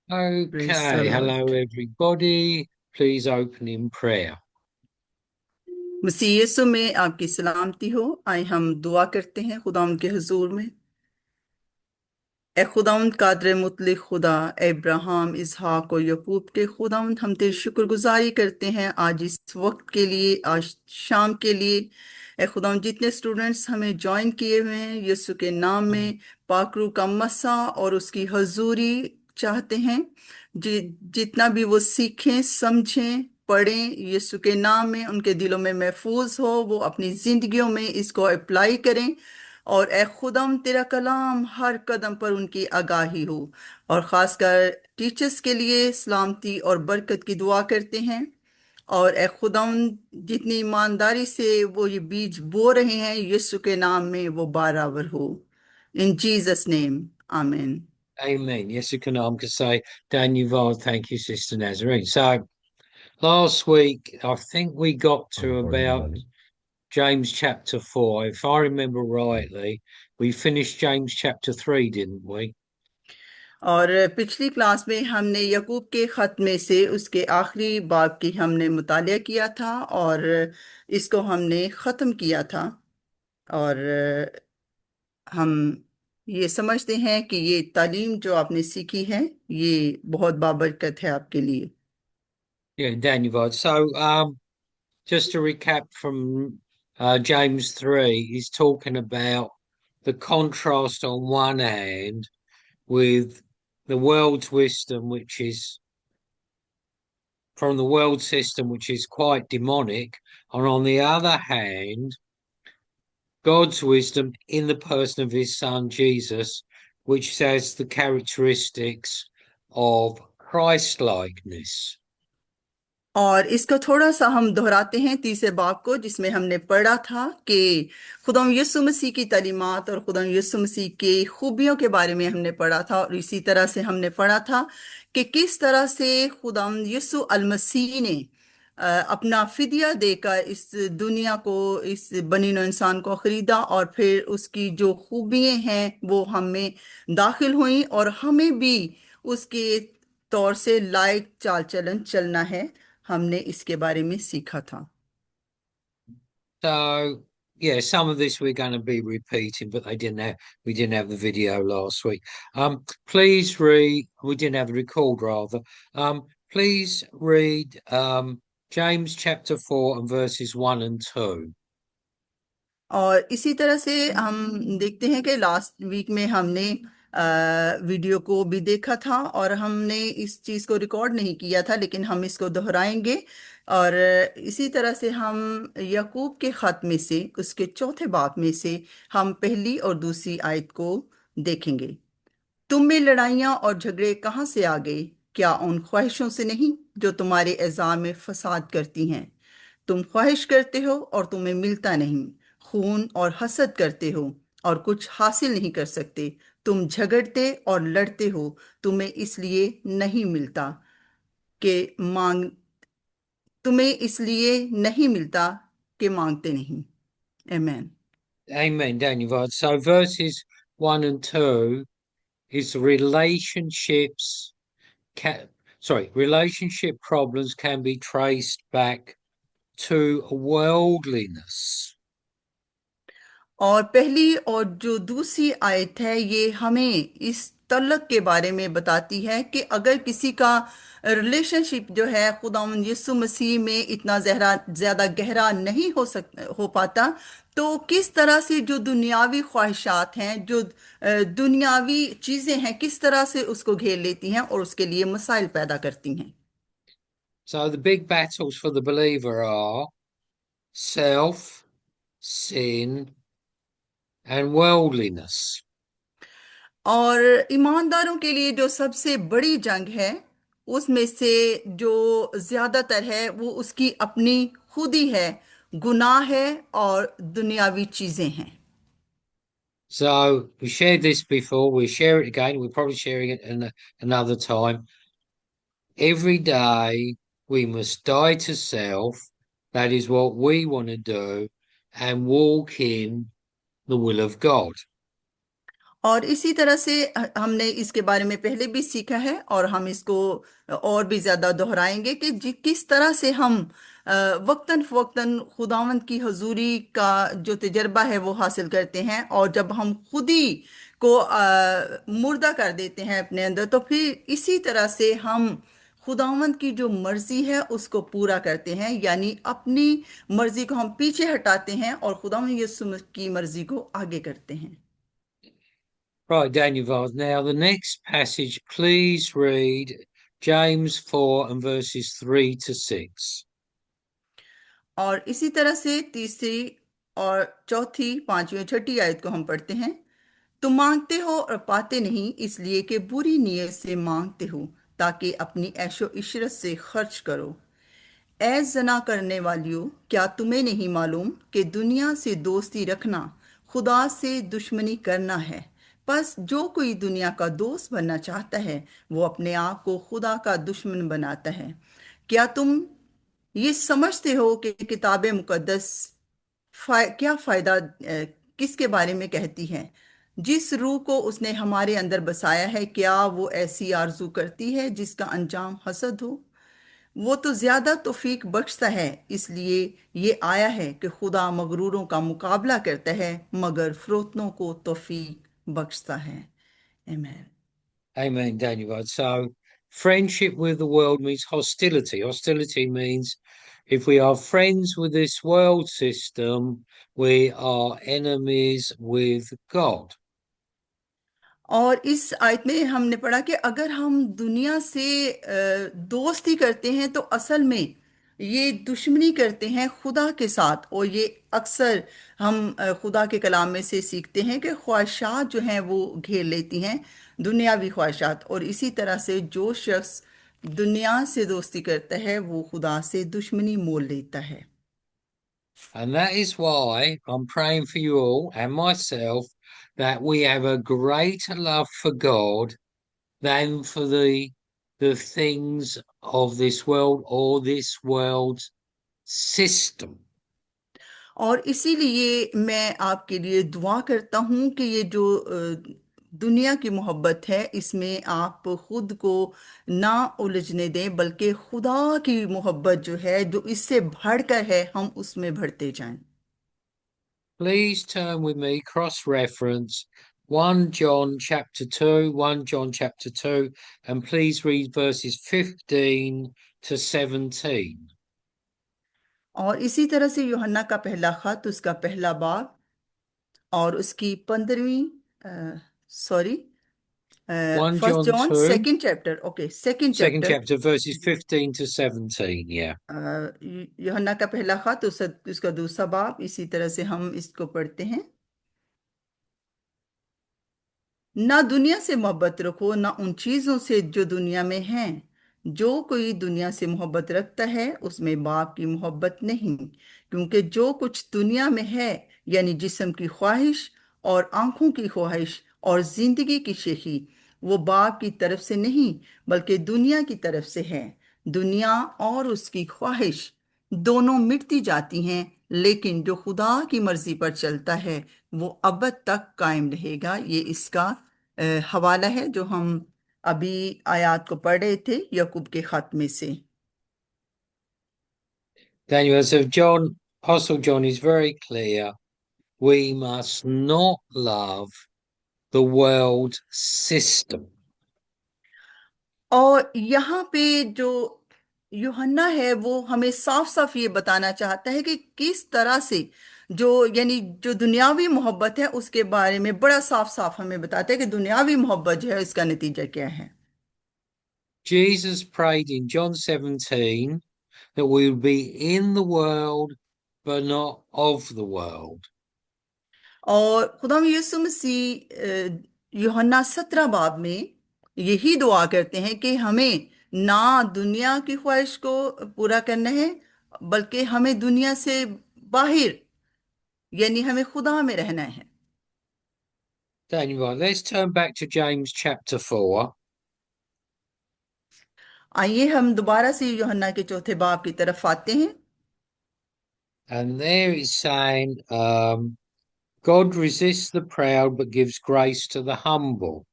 Praise the Okay, hello Lord. everybody. Please open in prayer. मसीह यीशु में आपकी सलामती हो। आए हम दुआ करते हैं खुदा उनके हुजूर में। ए खुदावंद कादर मुतलिक खुदा, अब्राहम इसहाक और यकूब के खुदावंद, हम तेरी शुक्रगुजारी करते हैं आज इस वक्त के लिए, आज शाम के लिए। ए खुदावंद, जितने स्टूडेंट्स हमें ज्वाइन किए हुए हैं, यीशु के नाम में पाकरू का मसा और उसकी हजूरी चाहते हैं। जितना भी वो सीखें, समझें, पढ़ें, यीशु के नाम में उनके दिलों में महफूज हो, वो अपनी जिंदगियों में इसको अप्लाई करें। और ए खुदाम, तेरा कलाम हर कदम पर उनकी आगाही हो। और ख़ासकर टीचर्स के लिए सलामती और बरकत की दुआ करते हैं। और ए खुदाम, जितनी ईमानदारी से वो ये बीज बो रहे हैं, यीशु के नाम में वो बाराबर हो। इन जीसस नेम, आमीन। Amen. Yes, you can. I can say, Daniel Vard, thank you, Sister Nazarene. So last week, I think we got to about James chapter 4. If I remember rightly, we finished James chapter 3, didn't we? और पिछली class में हमने यकूब के ख़त में से उसके आखिरी बाब की हमने मुतालिया किया था, और इसको हमने ख़त्म किया था। और हम ये समझते हैं कि ये तालीम जो आपने सीखी है, ये बहुत बाबरकत है आपके लिए। Yeah, Daniel Vard. So just to recap from James 3, he's talking about the contrast on one hand with the world's wisdom, which is from the world system, which is quite demonic, and on the other hand, God's wisdom in the person of his son Jesus, which has the characteristics of Christ likeness. और इसको थोड़ा सा हम दोहराते हैं तीसरे बाब को, जिसमें हमने पढ़ा था कि खुदा यीशु मसीह की तालीमात और खुदा यीशु मसीह की खूबियों के बारे में हमने पढ़ा था। और इसी तरह से हमने पढ़ा था कि किस तरह से खुदा यीशु अल मसीह ने अपना फिदिया देकर इस दुनिया को, इस बनी नौ इंसान को खरीदा, और फिर उसकी जो खूबियाँ हैं वो हम में दाखिल हुई, और हमें भी उसके तौर से लायक चाल चलन चलना है। हमने इसके बारे में सीखा था। So yeah, some of this we're going to be repeating, but they didn't have we didn't have the video last week. Please read. We didn't have the record rather. Please read James chapter 4 and verses 1 and 2. और इसी तरह से हम देखते हैं कि last week में हमने वीडियो को भी देखा था, और हमने इस चीज़ को रिकॉर्ड नहीं किया था, लेकिन हम इसको दोहराएंगे। और इसी तरह से हम याकूब के ख़त में से उसके चौथे बाब में से हम पहली और दूसरी आयत को देखेंगे। तुम में लड़ाइयाँ और झगड़े कहाँ से आ गए? क्या उन ख्वाहिशों से नहीं जो तुम्हारे एज़ा में फसाद करती हैं? तुम ख्वाहिश करते हो और तुम्हें मिलता नहीं, खून और हसद करते हो और कुछ हासिल नहीं कर सकते। तुम झगड़ते और लड़ते हो, तुम्हें इसलिए नहीं मिलता कि मांग तुम्हें इसलिए नहीं मिलता कि मांगते नहीं। आमीन। Amen, Daniel. So verses 1 and 2 is relationships. Relationship problems can be traced back to worldliness. और पहली और जो दूसरी आयत है, ये हमें इस तलक के बारे में बताती है कि अगर किसी का रिलेशनशिप जो है खुदावंद यीशु मसीह में इतना ज़्यादा गहरा नहीं हो पाता, तो किस तरह से जो दुनियावी ख्वाहिशात हैं, जो दुनियावी चीज़ें हैं, किस तरह से उसको घेर लेती हैं और उसके लिए मसाइल पैदा करती हैं। So the big battles for the believer are self, sin, and worldliness. और ईमानदारों के लिए जो सबसे बड़ी जंग है, उसमें से जो ज्यादातर है वो उसकी अपनी खुद ही है, गुनाह है और दुनियावी चीजें हैं। So we shared this before. We'll share it again. We're probably sharing it another time. Every day we must die to self. That is what we want to do and walk in the will of God. और इसी तरह से हमने इसके बारे में पहले भी सीखा है, और हम इसको और भी ज्यादा दोहराएंगे कि किस तरह से हम वक्तन फवक्तन खुदावंद की हजूरी का जो तजर्बा है वो हासिल करते हैं। और जब हम खुद ही को मुर्दा कर देते हैं अपने अंदर, तो फिर इसी तरह से हम खुदावंद की जो मर्जी है उसको पूरा करते हैं, यानी अपनी मर्जी को हम पीछे हटाते हैं और खुदावंद यीशु की मर्जी को आगे करते हैं। Right, Daniel. Now, the next passage, please read James 4 and verses 3 to 6. और इसी तरह से तीसरी और चौथी, पांचवी और छठी आयत को हम पढ़ते हैं। तुम मांगते हो और पाते नहीं, इसलिए कि बुरी नीयत से मांगते हो, ताकि अपनी ऐशो इशरत से खर्च करो। ऐ जना करने वालियों, क्या तुम्हें नहीं मालूम कि दुनिया से दोस्ती रखना खुदा से दुश्मनी करना है? बस जो कोई दुनिया का दोस्त बनना चाहता है, वो अपने आप को खुदा का दुश्मन बनाता है। क्या तुम ये समझते हो कि किताब मुकद्दस क्या फायदा किसके बारे में कहती है? जिस रूह को उसने हमारे अंदर बसाया है, क्या वो ऐसी आरजू करती है जिसका अंजाम हसद हो? वो तो ज्यादा तौफीक बख्शता है, इसलिए ये आया है कि खुदा मगरूरों का मुकाबला करता है, मगर फरोतनों को तौफीक बख्शता है। आमीन। Amen, Daniel. So, friendship with the world means hostility. Hostility means if we are friends with this world system, we are enemies with God. और इस आयत में हमने पढ़ा कि अगर हम दुनिया से दोस्ती करते हैं, तो असल में ये दुश्मनी करते हैं खुदा के साथ। और ये अक्सर हम खुदा के कलाम में से सीखते हैं कि ख्वाहिशात जो हैं वो घेर लेती हैं, दुनियावी ख्वाहिशात। और इसी तरह से जो शख्स दुनिया से दोस्ती करता है वो खुदा से दुश्मनी मोल लेता है। And that is why I'm praying for you all and myself that we have a greater love for God than for the things of this world or this world's system. और इसीलिए मैं आपके लिए दुआ करता हूँ कि ये जो दुनिया की मोहब्बत है, इसमें आप खुद को ना उलझने दें, बल्कि खुदा की मोहब्बत जो है, जो इससे बढ़कर है, हम उसमें बढ़ते जाएं। Please turn with me, cross-reference 1 John chapter 2, 1 John chapter 2, and please read verses 15 to 17. और इसी तरह से यूहन्ना का पहला खत, उसका पहला बाब और उसकी 15वीं, sorry, 1 first John John 2, second chapter, okay, second second chapter. chapter, verses 15 to 17. Yeah. यूहन्ना का पहला खत, उसका दूसरा बाब, इसी तरह से हम इसको पढ़ते हैं। ना दुनिया से मोहब्बत रखो, ना उन चीजों से जो दुनिया में हैं। जो कोई दुनिया से मोहब्बत रखता है, उसमें बाप की मोहब्बत नहीं, क्योंकि जो कुछ दुनिया में है, यानी जिस्म की ख्वाहिश और आंखों की ख्वाहिश और जिंदगी की शेखी, वो बाप की तरफ से नहीं, बल्कि दुनिया की तरफ से है। दुनिया और उसकी ख्वाहिश दोनों मिटती जाती हैं, लेकिन जो खुदा की मर्जी पर चलता है वो अब तक कायम रहेगा। ये इसका हवाला है जो हम अभी आयत को पढ़ रहे थे यकूब के खत में से। Daniel, so John, Apostle John is very clear. We must not love the world system. और यहाँ पे जो यूहन्ना है वो हमें साफ साफ ये बताना चाहता है कि किस तरह से जो, यानी जो दुनियावी मोहब्बत है उसके बारे में बड़ा साफ साफ हमें बताता है कि दुनियावी मोहब्बत जो है इसका नतीजा क्या है। Jesus prayed in John 17 that we would be in the world, but not of the world. और खुदा यीशु मसीह यूहन्ना 17 बाब में यही दुआ करते हैं कि हमें ना दुनिया की ख्वाहिश को पूरा करना है, बल्कि हमें दुनिया से बाहर, यानी हमें खुदा में रहना है। Daniel, right, let's turn back to James chapter 4. आइए हम दोबारा से यूहन्ना के चौथे बाब की तरफ आते हैं। And there it's saying, God resists the proud but gives grace to the humble.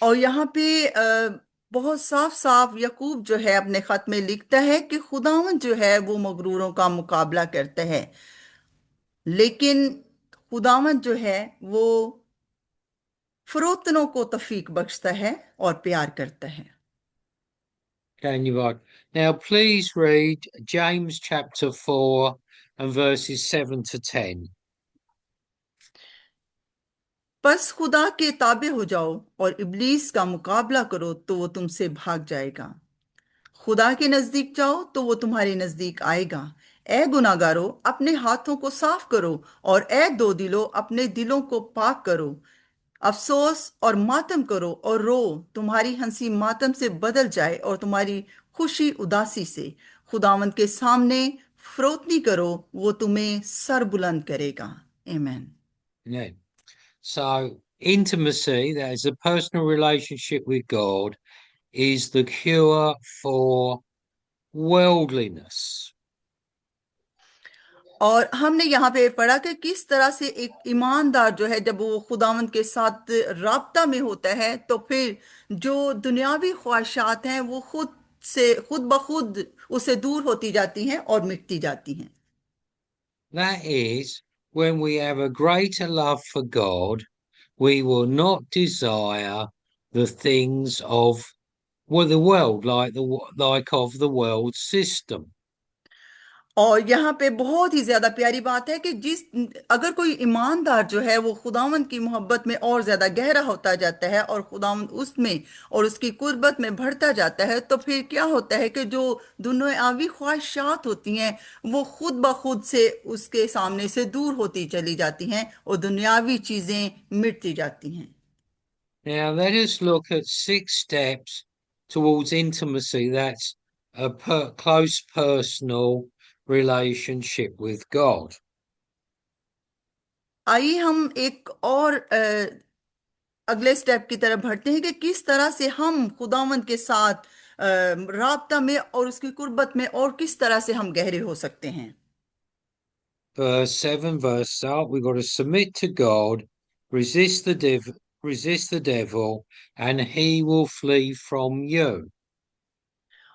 और यहाँ पे बहुत साफ साफ यकूब जो है अपने खत में लिखता है कि खुदावंद जो है वो मगरूरों का मुकाबला करता है, लेकिन खुदावंद जो है वो फरोतनों को तौफीक बख्शता है और प्यार करता है। Can you write? Now, please read James chapter 4 and verses 7 to 10. बस खुदा के ताबे हो जाओ और इब्लीस का मुकाबला करो तो वो तुमसे भाग जाएगा। खुदा के नजदीक जाओ तो वो तुम्हारे नजदीक आएगा। ए गुनाहगारो, अपने हाथों को साफ करो, और ए दो दिलो, अपने दिलों को पाक करो। अफसोस और मातम करो और रो, तुम्हारी हंसी मातम से बदल जाए और तुम्हारी खुशी उदासी से। खुदावंद के सामने फरोतनी करो, वो तुम्हें सर बुलंद करेगा। आमीन। Yeah. So, intimacy, that is a personal relationship with God, is the cure for worldliness. और हमने यहाँ पे पढ़ा कि किस तरह से एक ईमानदार जो है जब वो खुदावंद के साथ राब्ता में होता है तो फिर जो दुनियावी ख्वाहिशात हैं वो खुद ब खुद उससे दूर होती जाती हैं और मिटती जाती हैं। That is, when we have a greater love for God, we will not desire the things of the world, like of the world system. और यहाँ पे बहुत ही ज्यादा प्यारी बात है कि जिस अगर कोई ईमानदार जो है वो खुदावंद की मोहब्बत में और ज्यादा गहरा होता जाता है और खुदावंद उसमें और उसकी कुर्बत में बढ़ता जाता है तो फिर क्या होता है कि जो दुनियावी ख्वाहिशात होती हैं वो खुद ब खुद से उसके सामने से दूर होती चली जाती हैं और दुनियावी चीजें मिटती जाती हैं। Now, let us look at 6 steps towards intimacy. That's a close personal relationship with God. आइए हम एक और अगले स्टेप की तरफ बढ़ते हैं कि किस तरह से हम खुदावंद के साथ राब्ता में और उसकी कुर्बत में और किस तरह से हम गहरे हो सकते हैं। Verse 7, verse start, we've got to submit to God, resist the devil, and he will flee from you.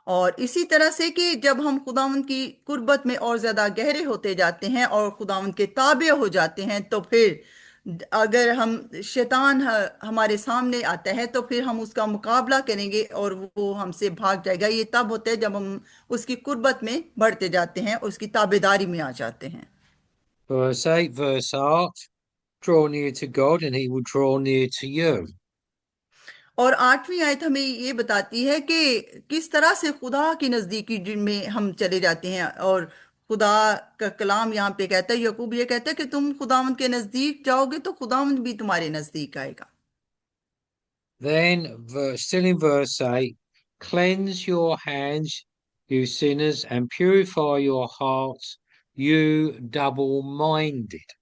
और इसी तरह से कि जब हम खुदावंद की कुर्बत में और ज्यादा गहरे होते जाते हैं और खुदावंद के ताबे हो जाते हैं तो फिर अगर हम शैतान हमारे सामने आता है तो फिर हम उसका मुकाबला करेंगे और वो हमसे भाग जाएगा। ये तब होता है जब हम उसकी कुर्बत में बढ़ते जाते हैं, उसकी ताबेदारी में आ जाते हैं। Verse 8, verse art, draw near to God, and he will draw near to you. और आठवीं आयत हमें ये बताती है कि किस तरह से खुदा की नजदीकी में हम चले जाते हैं। और खुदा का कलाम यहाँ पे कहता है, यकूब ये कहता है कि तुम खुदावंद के नजदीक जाओगे तो खुदावंद भी तुम्हारे नजदीक आएगा। Then, still in verse 8, cleanse your hands, you sinners, and purify your hearts, you double minded.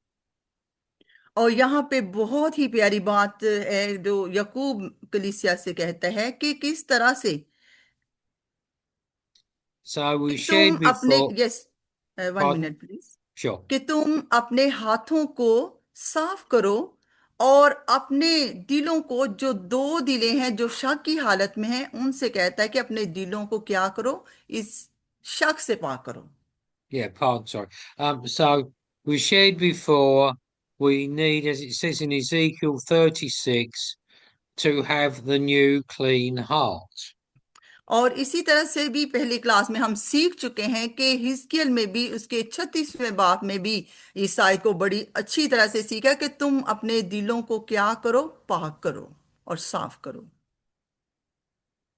और यहाँ पे बहुत ही प्यारी बात है जो यकूब कलीसिया से कहता है कि किस तरह से So, कि we तुम shared अपने before, yes one pardon? Minute please Sure. कि तुम अपने हाथों को साफ करो और अपने दिलों को, जो दो दिले हैं जो शक की हालत में हैं, उनसे कहता है कि अपने दिलों को क्या करो, इस शक से पाक करो। Yeah, pardon, sorry. So, we shared before, we need, as it says in Ezekiel 36, to have the new clean heart. और इसी तरह से भी पहली क्लास में हम सीख चुके हैं कि हिजकिय्याल में भी उसके 36वें बाब में भी इस आयत को बड़ी अच्छी तरह से सीखा कि तुम अपने दिलों को क्या करो, पाक करो और साफ करो।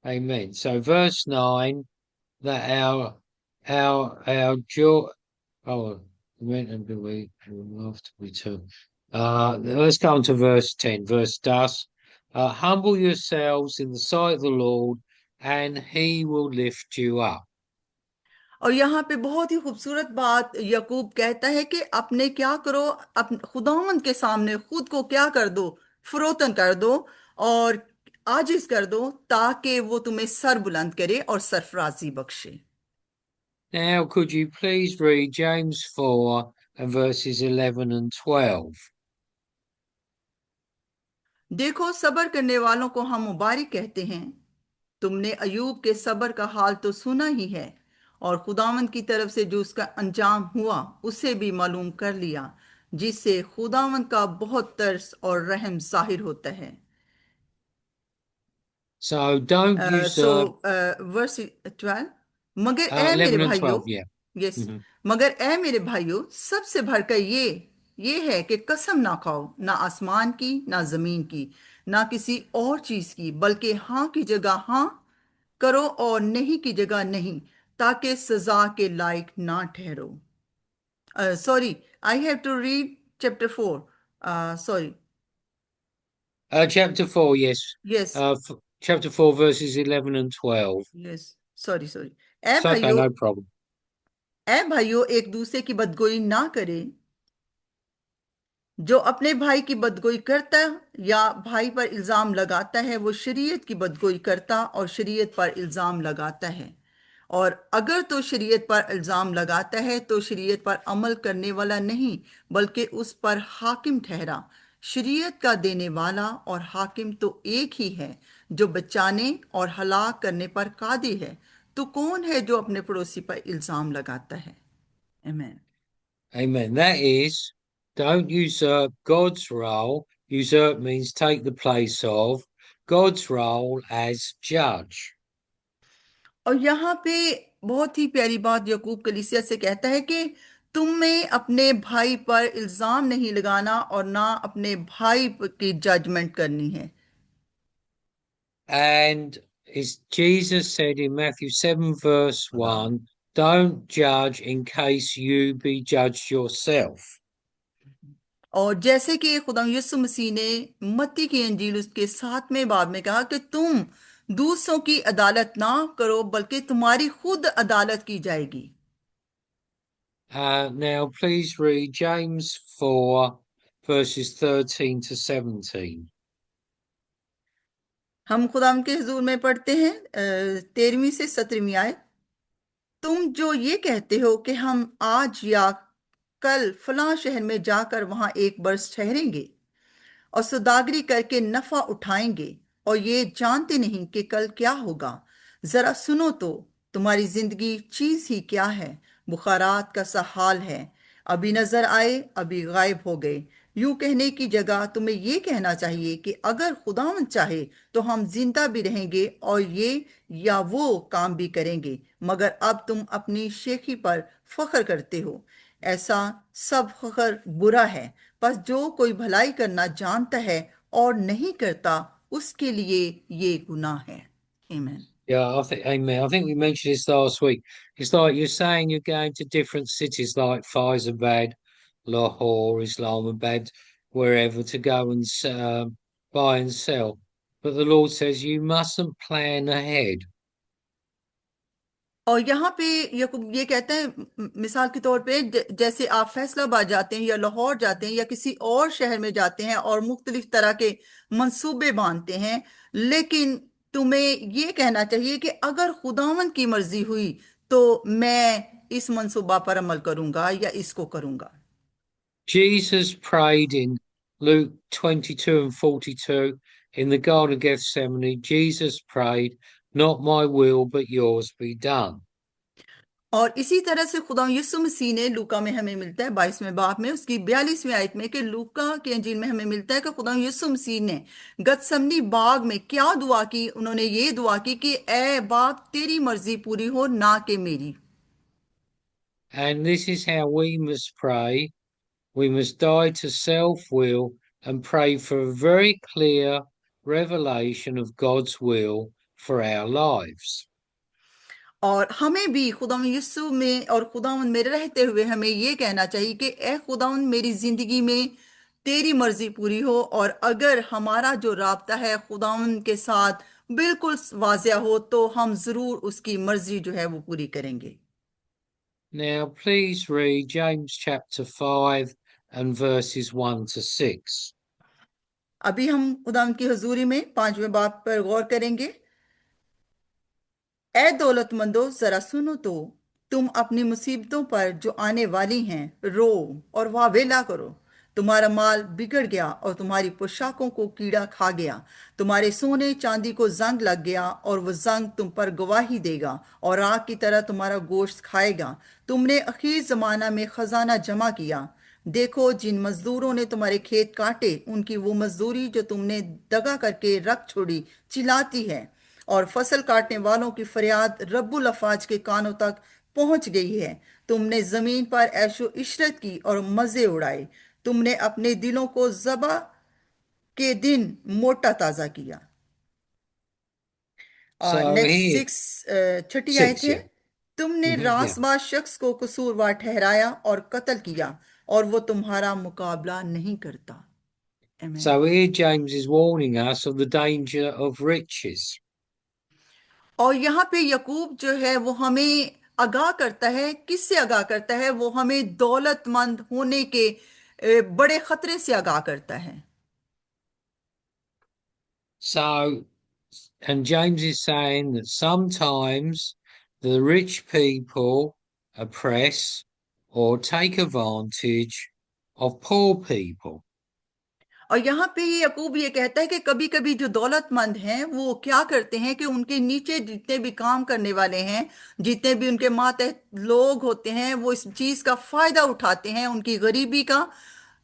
Amen. So, verse 9, that our joy. Oh, went and we after we turn. Let's go on to verse 10. Verse thus, humble yourselves in the sight of the Lord, and he will lift you up. और यहाँ पे बहुत ही खूबसूरत बात यकूब कहता है कि अपने क्या करो, खुदावंद के सामने खुद को क्या कर दो, फरोतन कर दो और आजिज कर दो ताकि वो तुम्हें सर बुलंद करे और सरफराजी बख्शे। Now, could you please read James 4 and verses 11 and 12. देखो, सब्र करने वालों को हम मुबारक कहते हैं। तुमने अयूब के सब्र का हाल तो सुना ही है, और खुदावंद की तरफ से जो उसका अंजाम हुआ उसे भी मालूम कर लिया, जिससे खुदावंद का बहुत तरस और रहम जाहिर होता है। So don't so usurp verse 12, मगर ए मेरे 11 and भाइयों, 12, yeah. Yes, Mhm. मगर ए मेरे भाइयों, सबसे बढ़कर ये है कि कसम ना खाओ, ना आसमान की, ना जमीन की, ना किसी और चीज की, बल्कि हाँ की जगह हाँ करो और नहीं की जगह नहीं, ताकि सजा के लायक ना ठहरो। Sorry, I have to read chapter 4। Sorry. Chapter 4, yes. Yes. Chapter 4, verses 11 and 12. Yes. Sorry sorry. Uh It's okay, भाइयों, no problem. एक दूसरे की बदगोई ना करे। जो अपने भाई की बदगोई करता या भाई पर इल्जाम लगाता है, वो शरीयत की बदगोई करता और शरीयत पर इल्जाम लगाता है। और अगर तो शरीयत पर इल्जाम लगाता है तो शरीयत पर अमल करने वाला नहीं, बल्कि उस पर हाकिम ठहरा। शरीयत का देने वाला और हाकिम तो एक ही है, जो बचाने और हलाक करने पर कादिर है। तो कौन है जो अपने पड़ोसी पर इल्जाम लगाता है? आमीन। Amen. That is, don't usurp God's role. Usurp means take the place of God's role as judge. और यहाँ पे बहुत ही प्यारी बात याकूब कलीसिया से कहता है कि तुम्हें अपने भाई पर इल्जाम नहीं लगाना और ना अपने भाई की जजमेंट करनी है। And is Jesus said in Matthew 7, verse 1, don't judge in case you be judged yourself. और जैसे कि खुदा यीशु मसीह ने मत्ती की अंजील उसके 7वें बाब में कहा कि तुम दूसरों की अदालत ना करो, बल्कि तुम्हारी खुद अदालत की जाएगी। Now, please read James 4, verses 13 to 17. हम खुदा के हुजूर में पढ़ते हैं 13वीं से 17वीं आयत। तुम जो ये कहते हो कि हम आज या कल फलां शहर में जाकर वहां एक बरस ठहरेंगे और सौदागरी करके नफा उठाएंगे, और ये जानते नहीं कि कल क्या होगा। जरा सुनो तो, तुम्हारी जिंदगी चीज ही क्या है? बुखारात का सा हाल है, अभी नजर आए अभी गायब हो गए। यूं कहने की जगह तुम्हें ये कहना चाहिए कि अगर खुदावंद चाहे तो हम जिंदा भी रहेंगे और ये या वो काम भी करेंगे। मगर अब तुम अपनी शेखी पर फख्र करते हो। ऐसा सब फख्र बुरा है। बस जो कोई भलाई करना जानता है और नहीं करता, उसके लिए ये गुनाह है। आमीन। Yeah, I think, amen. I think we mentioned this last week. It's like you're saying you're going to different cities like Faizabad, Lahore, Islamabad, wherever to go and buy and sell. But the Lord says you mustn't plan ahead. और यहाँ पे यकूब ये कहता है, मिसाल के तौर पे जैसे आप फैसलाबाद जाते हैं या लाहौर जाते हैं या किसी और शहर में जाते हैं और मुख्तलिफ तरह के मंसूबे बांधते हैं, लेकिन तुम्हें ये कहना चाहिए कि अगर खुदावंद की मर्जी हुई तो मैं इस मंसूबा पर अमल करूंगा या इसको करूंगा। Jesus prayed in Luke 22 and 42 in the Garden of Gethsemane. Jesus prayed, not my will, but yours be done. और इसी तरह से खुदा यीशु मसीह ने लूका में हमें मिलता है 22वें बाब में उसकी 42वीं आयत में कि लूका की अंजील में हमें मिलता है कि खुदा यीशु मसीह ने गतसमनी बाग में क्या दुआ की? उन्होंने ये दुआ की कि ए बाप, तेरी मर्जी पूरी हो, ना कि मेरी। And this is how we must pray. We must die to self will and pray for a very clear revelation of God's will for our lives. और हमें भी खुदावंद यीशु में और खुदावंद में रहते हुए हमें ये कहना चाहिए कि ए खुदावंद, मेरी जिंदगी में तेरी मर्जी पूरी हो। और अगर हमारा जो राब्ता है खुदावंद के साथ बिल्कुल वाजिया हो तो हम जरूर उसकी मर्जी जो है वो पूरी करेंगे। Now, please read James chapter 5 and verses 1 to 6. अभी हम खुदावंद की हजूरी में 5वें बाब पर गौर करेंगे। ए दौलतमंदो, जरा सुनो तो, तुम अपनी मुसीबतों पर जो आने वाली हैं रो और वावेला करो। तुम्हारा माल बिगड़ गया और तुम्हारी पोशाकों को कीड़ा खा गया। तुम्हारे सोने चांदी को जंग लग गया और वह जंग तुम पर गवाही देगा और आग की तरह तुम्हारा गोश्त खाएगा। तुमने अखीर जमाना में खजाना जमा किया। देखो, जिन मजदूरों ने तुम्हारे खेत काटे, उनकी वो मजदूरी जो तुमने दगा करके रख छोड़ी चिल्लाती है। और फसल काटने वालों की फरियाद रब्बुल अफाज के कानों तक पहुंच गई है। तुमने जमीन पर ऐशो इशरत की और मजे उड़ाए। तुमने अपने दिलों को ज़बा के दिन मोटा ताज़ा किया। So नेक्स्ट here, सिक्स, छठी आयत six, है। yeah. तुमने Yeah. रासबाज शख्स को कसूरवार ठहराया और कत्ल किया, और वो तुम्हारा मुकाबला नहीं करता। आमीन। So here James is warning us of the danger of riches. और यहाँ पे यकूब जो है वो हमें आगाह करता है। किससे आगाह करता है? वो हमें दौलतमंद होने के बड़े खतरे से आगाह करता है। So, and James is saying that sometimes the rich people oppress or take advantage of poor people. और यहाँ पे यकूब ये कहता है कि कभी कभी जो दौलतमंद हैं वो क्या करते हैं कि उनके नीचे जितने भी काम करने वाले हैं, जितने भी उनके मातहत लोग होते हैं, वो इस चीज का फायदा उठाते हैं, उनकी गरीबी का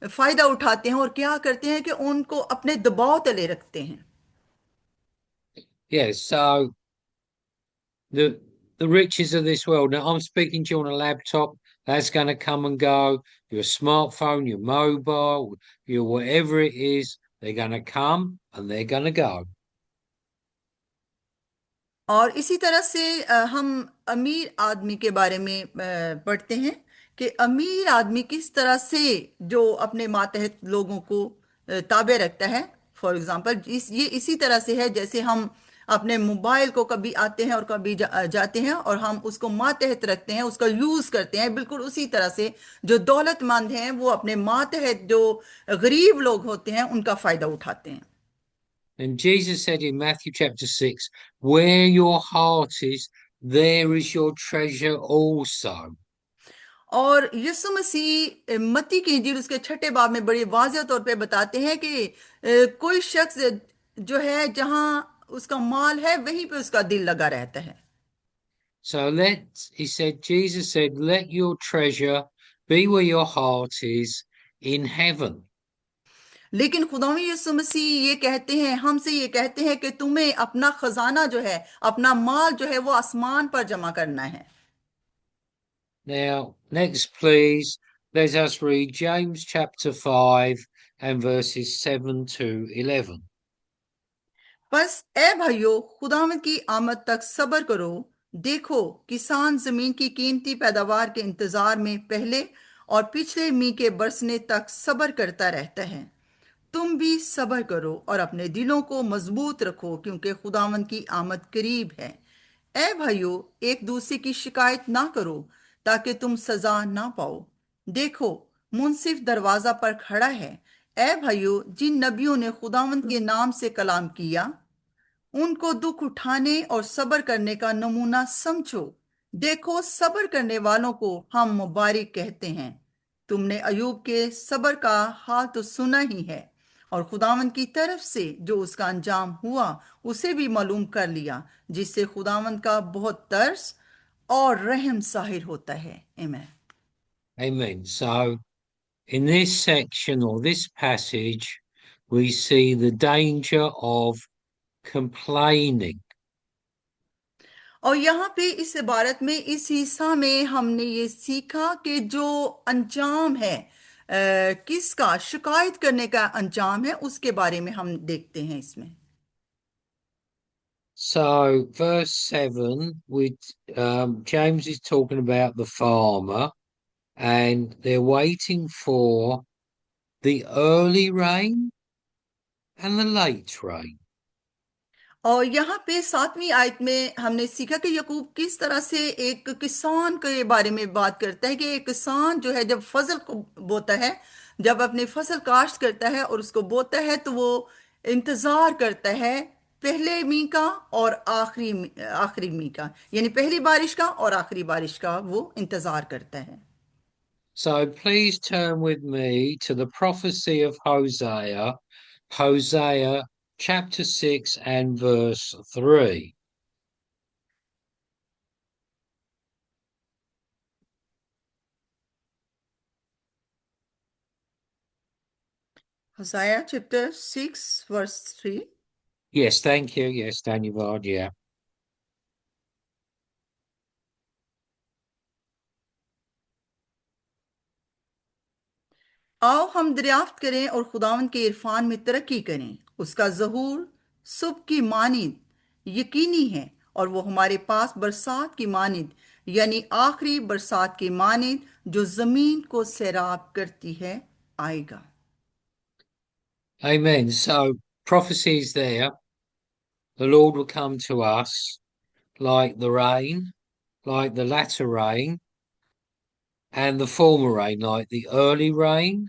फायदा उठाते हैं, और क्या करते हैं कि उनको अपने दबाव तले रखते हैं। Yeah, so the riches of this world. Now I'm speaking to you on a laptop, that's going to come and go. Your smartphone, your mobile, your whatever it is, they're going to come and they're going to go. और इसी तरह से हम अमीर आदमी के बारे में पढ़ते हैं कि अमीर आदमी किस तरह से जो अपने मातहत लोगों को ताबे रखता है। फॉर एग्जांपल, ये इसी तरह से है जैसे हम अपने मोबाइल को कभी आते हैं और कभी जाते हैं, और हम उसको मातहत रखते हैं, उसका यूज करते हैं। बिल्कुल उसी तरह से जो दौलतमंद हैं वो अपने मातहत जो गरीब लोग होते हैं उनका फायदा उठाते हैं। And Jesus said in Matthew chapter 6, where your heart is, there is your treasure also. और यीशु मसीह मत्ती की इंजील उसके छठे बाब में बड़े वाज़ेह तौर पे बताते हैं कि कोई शख्स जो है जहां उसका माल है वहीं पे उसका दिल लगा रहता है। So he said, Jesus said, let your treasure be where your heart is in heaven. लेकिन खुदावंद यीशु मसीह ये कहते हैं, हमसे ये कहते हैं कि तुम्हें अपना खजाना जो है, अपना माल जो है वो आसमान पर जमा करना है। Now, next, please, let us read James chapter 5 and verses 7 to 11. बस ए भाइयों, खुदावंद की आमद तक सब्र करो। देखो, किसान जमीन की कीमती पैदावार के इंतजार में पहले और पिछले मी के बरसने तक सब्र करता रहता है। तुम भी सब्र करो और अपने दिलों को मजबूत रखो, क्योंकि खुदावंद की आमद करीब है। ए भाइयों, एक दूसरे की शिकायत ना करो, ताकि तुम सजा ना पाओ। देखो, मुंसिफ दरवाजा पर खड़ा है। ए भाइयों, जिन नबियों ने खुदावंद के नाम से कलाम किया, उनको दुख उठाने और सब्र करने का नमूना समझो। देखो, सब्र करने वालों को हम मुबारक कहते हैं। तुमने अयूब के सब्र का हाल तो सुना ही है, और खुदावंद की तरफ से जो उसका अंजाम हुआ उसे भी मालूम कर लिया, जिससे खुदावंद का बहुत तरस और रहम जाहिर होता है। आमीन। Amen. So, in this section or this passage, we see the danger of complaining. और यहाँ पे इस इबारत में, इस हिस्सा में हमने ये सीखा कि जो अंजाम है किसका, शिकायत करने का अंजाम है, उसके बारे में हम देखते हैं इसमें। So, verse 7, James is talking about the farmer, and they're waiting for the early rain and the late rain. और यहाँ पे सातवीं आयत में हमने सीखा कि यकूब किस तरह से एक किसान के बारे में बात करता है कि एक किसान जो है जब फसल को बोता है, जब अपनी फसल काश्त करता है और उसको बोता है, तो वो इंतजार करता है पहले मी का और आखिरी मी का, यानी पहली बारिश का और आखिरी बारिश का वो इंतजार करता है। So please turn with me to the prophecy of Hosea, Hosea chapter 6 and verse 3. Hosea chapter 6 verse 3। Yes, thank you. Yes, Daniel, yeah. आओ हम दरियाफ्त करें और खुदावंद के इरफान में तरक्की करें। उसका ज़हूर सुबह की मानिंद यकीनी है, और वो हमारे पास बरसात की मानिंद, यानी आखिरी बरसात की मानिंद जो ज़मीन को सैराब करती है, आएगा। Amen. So prophecy is there. The Lord will come to us like the rain, like the latter rain, and the former rain, like the early rain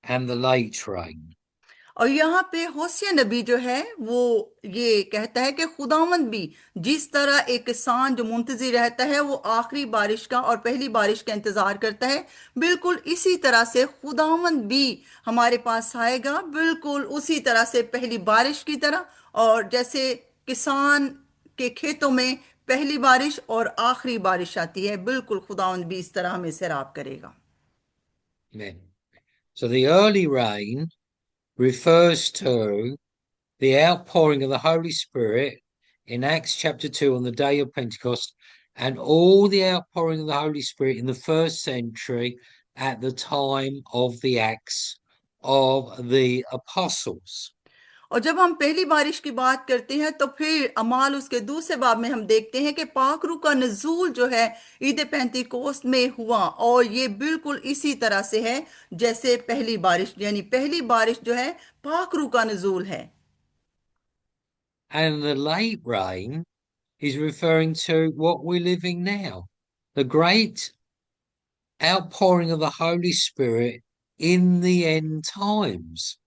and the late rain. और यहाँ पे होसिया नबी जो है वो ये कहता है कि खुदावंद भी जिस तरह एक किसान जो मुंतजिर रहता है वो आखिरी बारिश का और पहली बारिश का इंतजार करता है, बिल्कुल इसी तरह से खुदावंद भी हमारे पास आएगा, बिल्कुल उसी तरह से पहली बारिश की तरह। और जैसे किसान के खेतों में पहली बारिश और आखिरी बारिश आती है, बिल्कुल खुदावंद भी इस तरह हमें सैराब करेगा। Amen. So the early rain refers to the outpouring of the Holy Spirit in Acts chapter 2 on the day of Pentecost, and all the outpouring of the Holy Spirit in the first century at the time of the Acts of the Apostles. और जब हम पहली बारिश की बात करते हैं तो फिर अमाल उसके दूसरे बाब में हम देखते हैं कि पाखरू का नजूल जो है ईद पेंतिकोस्त में हुआ, और ये बिल्कुल इसी तरह से है जैसे पहली बारिश, यानी पहली बारिश जो है पाखरू का नजूल है। And the late rain is referring to what we're living now, the great outpouring of the Holy Spirit in the end times.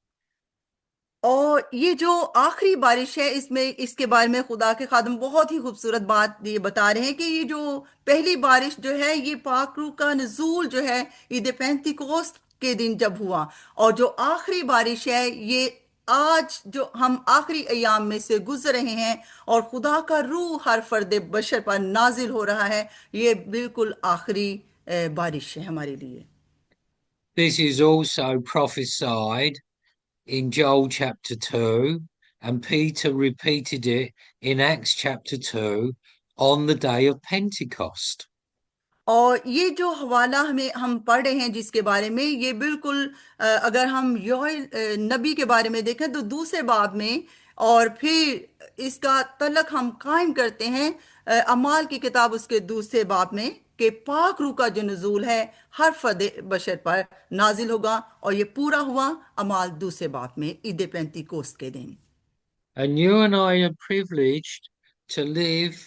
और ये जो आखिरी बारिश है इसमें इसके बारे में खुदा के खादम बहुत ही खूबसूरत बात ये बता रहे हैं कि ये जो पहली बारिश जो है ये पाक रूह का नजूल जो है ईद पेंतिकोस्त के दिन जब हुआ, और जो आखिरी बारिश है ये आज जो हम आखिरी अयाम में से गुजर रहे हैं और खुदा का रूह हर फर्द बशर पर नाजिल हो रहा है, ये बिल्कुल आखिरी बारिश है हमारे लिए। This is also prophesied in Joel chapter 2, and Peter repeated it in Acts chapter 2 on the day of Pentecost. और ये जो हवाला हमें हम पढ़ रहे हैं जिसके बारे में, ये बिल्कुल अगर हम योएल नबी के बारे में देखें तो दूसरे बाब में, और फिर इसका तलक हम कायम करते हैं अमाल की किताब उसके दूसरे बाब में, कि पाक रूह का जो नजूल है हर फर्द बशर पर नाजिल होगा, और ये पूरा हुआ अमाल दूसरे बाब में ईद पेंतिकोस्त के दिन। And you and I are privileged to live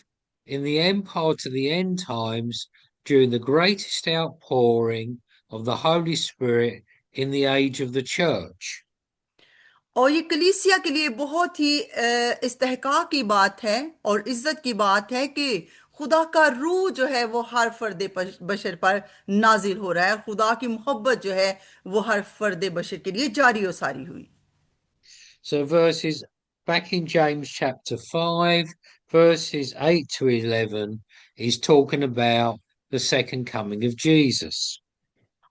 in the empire to the end times during the greatest outpouring of the Holy Spirit in the age of the church. और ये कलीसिया के लिए बहुत ही इस्तेहकाक की बात है और इज्जत की बात है कि खुदा का रूह जो है वो हर फर्द बशर पर नाजिल हो रहा है, खुदा की मोहब्बत जो है वो हर फर्द बशर के लिए जारी और सारी हुई। So, verses back in James chapter 5, verses 8 to 11, is talking about the second coming of Jesus.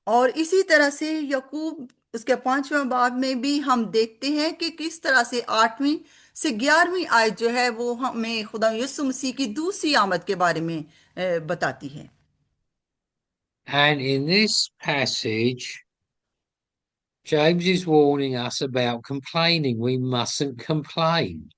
और इसी तरह से यकूब उसके 5वें बाब में भी हम देखते हैं कि किस तरह से 8वीं से 11वीं आयत जो है वो हमें खुदा यीशु मसीह की दूसरी आमद के बारे में बताती है। And in this passage, James is warning us about complaining. We mustn't complain.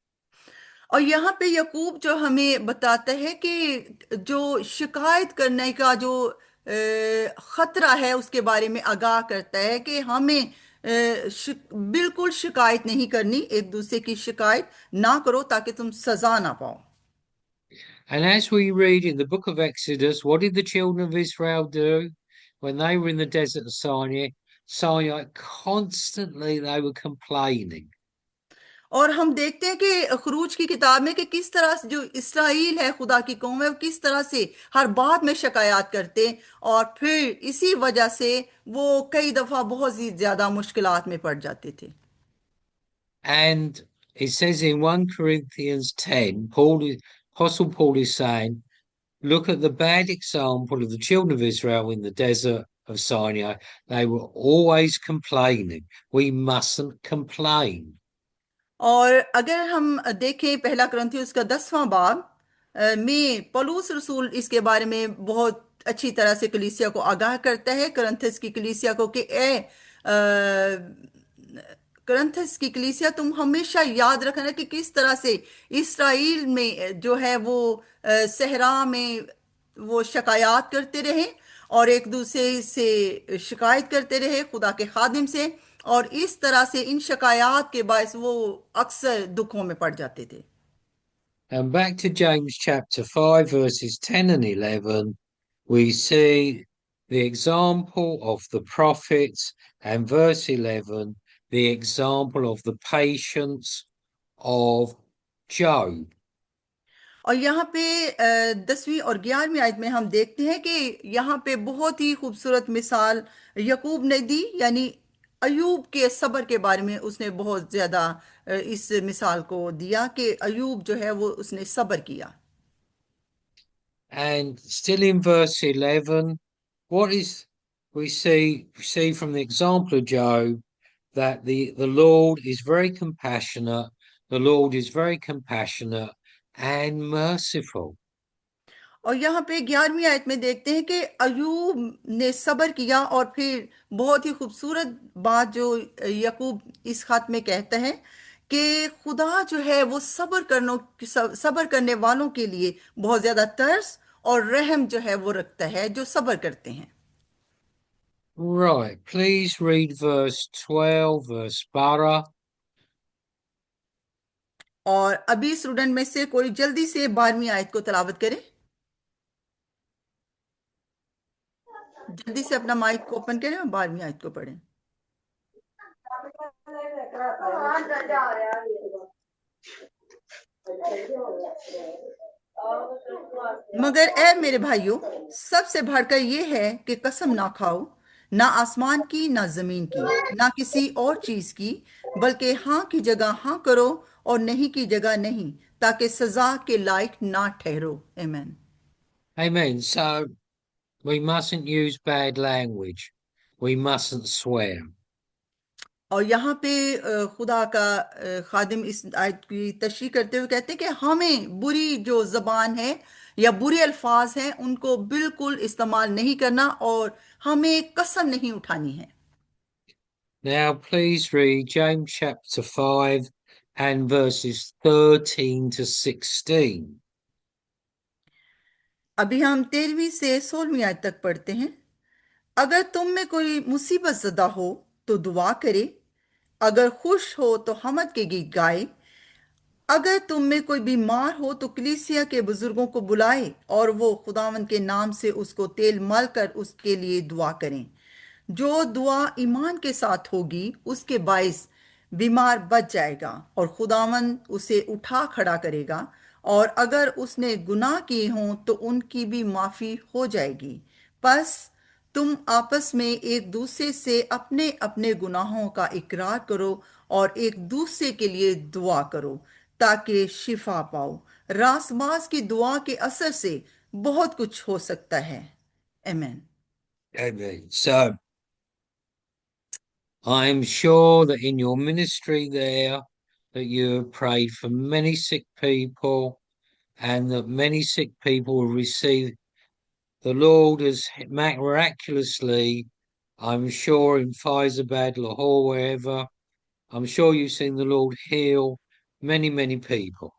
और यहाँ पे यकूब जो हमें बताता है कि जो शिकायत करने का जो खतरा है उसके बारे में आगाह करता है कि हमें बिल्कुल शिकायत नहीं करनी, एक दूसरे की शिकायत ना करो ताकि तुम सजा ना पाओ। And as we read in the book of Exodus, what did the children of Israel do when they were in the desert of Sinai? Sinai constantly they were complaining. और हम देखते हैं कि खरूज की किताब में कि किस तरह से जो इसराइल है, खुदा की कौम है, वो किस तरह से हर बात में शिकायत करते, और फिर इसी वजह से वो कई दफा बहुत ही ज्यादा मुश्किलात में पड़ जाते थे। And it says in 1 Corinthians 10, Apostle Paul is saying, look at the bad example of the children of Israel in the desert of Sinai. They were always complaining. We mustn't complain. और अगर हम देखें पहला कुरिन्थियों का 10वां बाब में पौलुस रसूल इसके बारे में बहुत अच्छी तरह से कलीसिया को आगाह करता है, कुरिन्थस की कलीसिया को, कि कुरिन्थस की कलीसिया, तुम हमेशा याद रखना कि किस तरह से इसराइल में जो है वो सहरा में वो शिकायत करते रहे और एक दूसरे से शिकायत करते रहे खुदा के खादिम से, और इस तरह से इन शिकायत के बायस वो अक्सर दुखों में पड़ जाते थे। And back to James chapter 5, verses 10 and 11, we see the example of the prophets, and verse 11, the example of the patience of Job. और यहाँ पे 10वीं और 11वीं आयत में हम देखते हैं कि यहाँ पे बहुत ही खूबसूरत मिसाल यकूब ने दी, यानी अयूब के सब्र के बारे में उसने बहुत ज्यादा इस मिसाल को दिया कि अयूब जो है वो उसने सब्र किया। And still in verse 11, what is we see from the example of Job that the Lord is very compassionate, the Lord is very compassionate and merciful. और यहाँ पे 11वीं आयत में देखते हैं कि अयूब ने सब्र किया, और फिर बहुत ही खूबसूरत बात जो यकूब इस खत में कहता है कि खुदा जो है वो सब्र करने वालों के लिए बहुत ज्यादा तरस और रहम जो है वो रखता है, जो सब्र करते हैं। Right, please read verse 12, verse bara. और अभी स्टूडेंट में से कोई जल्दी से 12वीं आयत को तलावत करे, जल्दी से अपना माइक को ओपन करें और 12वीं आयत को पढ़ें। मगर ए मेरे भाइयों, सबसे बढ़कर यह है कि कसम ना खाओ, ना आसमान की, ना जमीन की, ना किसी और चीज की, बल्कि हाँ की जगह हाँ करो और नहीं की जगह नहीं, ताकि सजा के लायक ना ठहरो। आमीन। Amen. So we mustn't use bad language. We mustn't swear. और यहाँ पे खुदा का खादिम इस आयत की तशरीह करते हुए कहते हैं कि हमें बुरी जो जबान है या बुरे अल्फाज हैं उनको बिल्कुल इस्तेमाल नहीं करना, और हमें कसम नहीं उठानी है। Now, please read James chapter 5 and verses 13 to 16. अभी हम 13वीं से 16वीं आयत तक पढ़ते हैं। अगर तुम में कोई मुसीबत ज़दा हो तो दुआ करे, अगर खुश हो तो हमद के गीत गाए, अगर तुम में कोई बीमार हो तो कलीसिया के बुजुर्गों को बुलाए और वो खुदावंद के नाम से उसको तेल मल कर उसके लिए दुआ करें। जो दुआ ईमान के साथ होगी उसके बाइस बीमार बच जाएगा और खुदावंद उसे उठा खड़ा करेगा, और अगर उसने गुनाह किए हों तो उनकी भी माफी हो जाएगी। बस तुम आपस में एक दूसरे से अपने अपने गुनाहों का इकरार करो और एक दूसरे के लिए दुआ करो ताकि शिफा पाओ। रासबास की दुआ के असर से बहुत कुछ हो सकता है। आमीन। Amen. So I'm sure that in your ministry there, that you have prayed for many sick people and that many sick people will receive the Lord has miraculously, I'm sure in Faizabad, Lahore, wherever, I'm sure you've seen the Lord heal many, many people.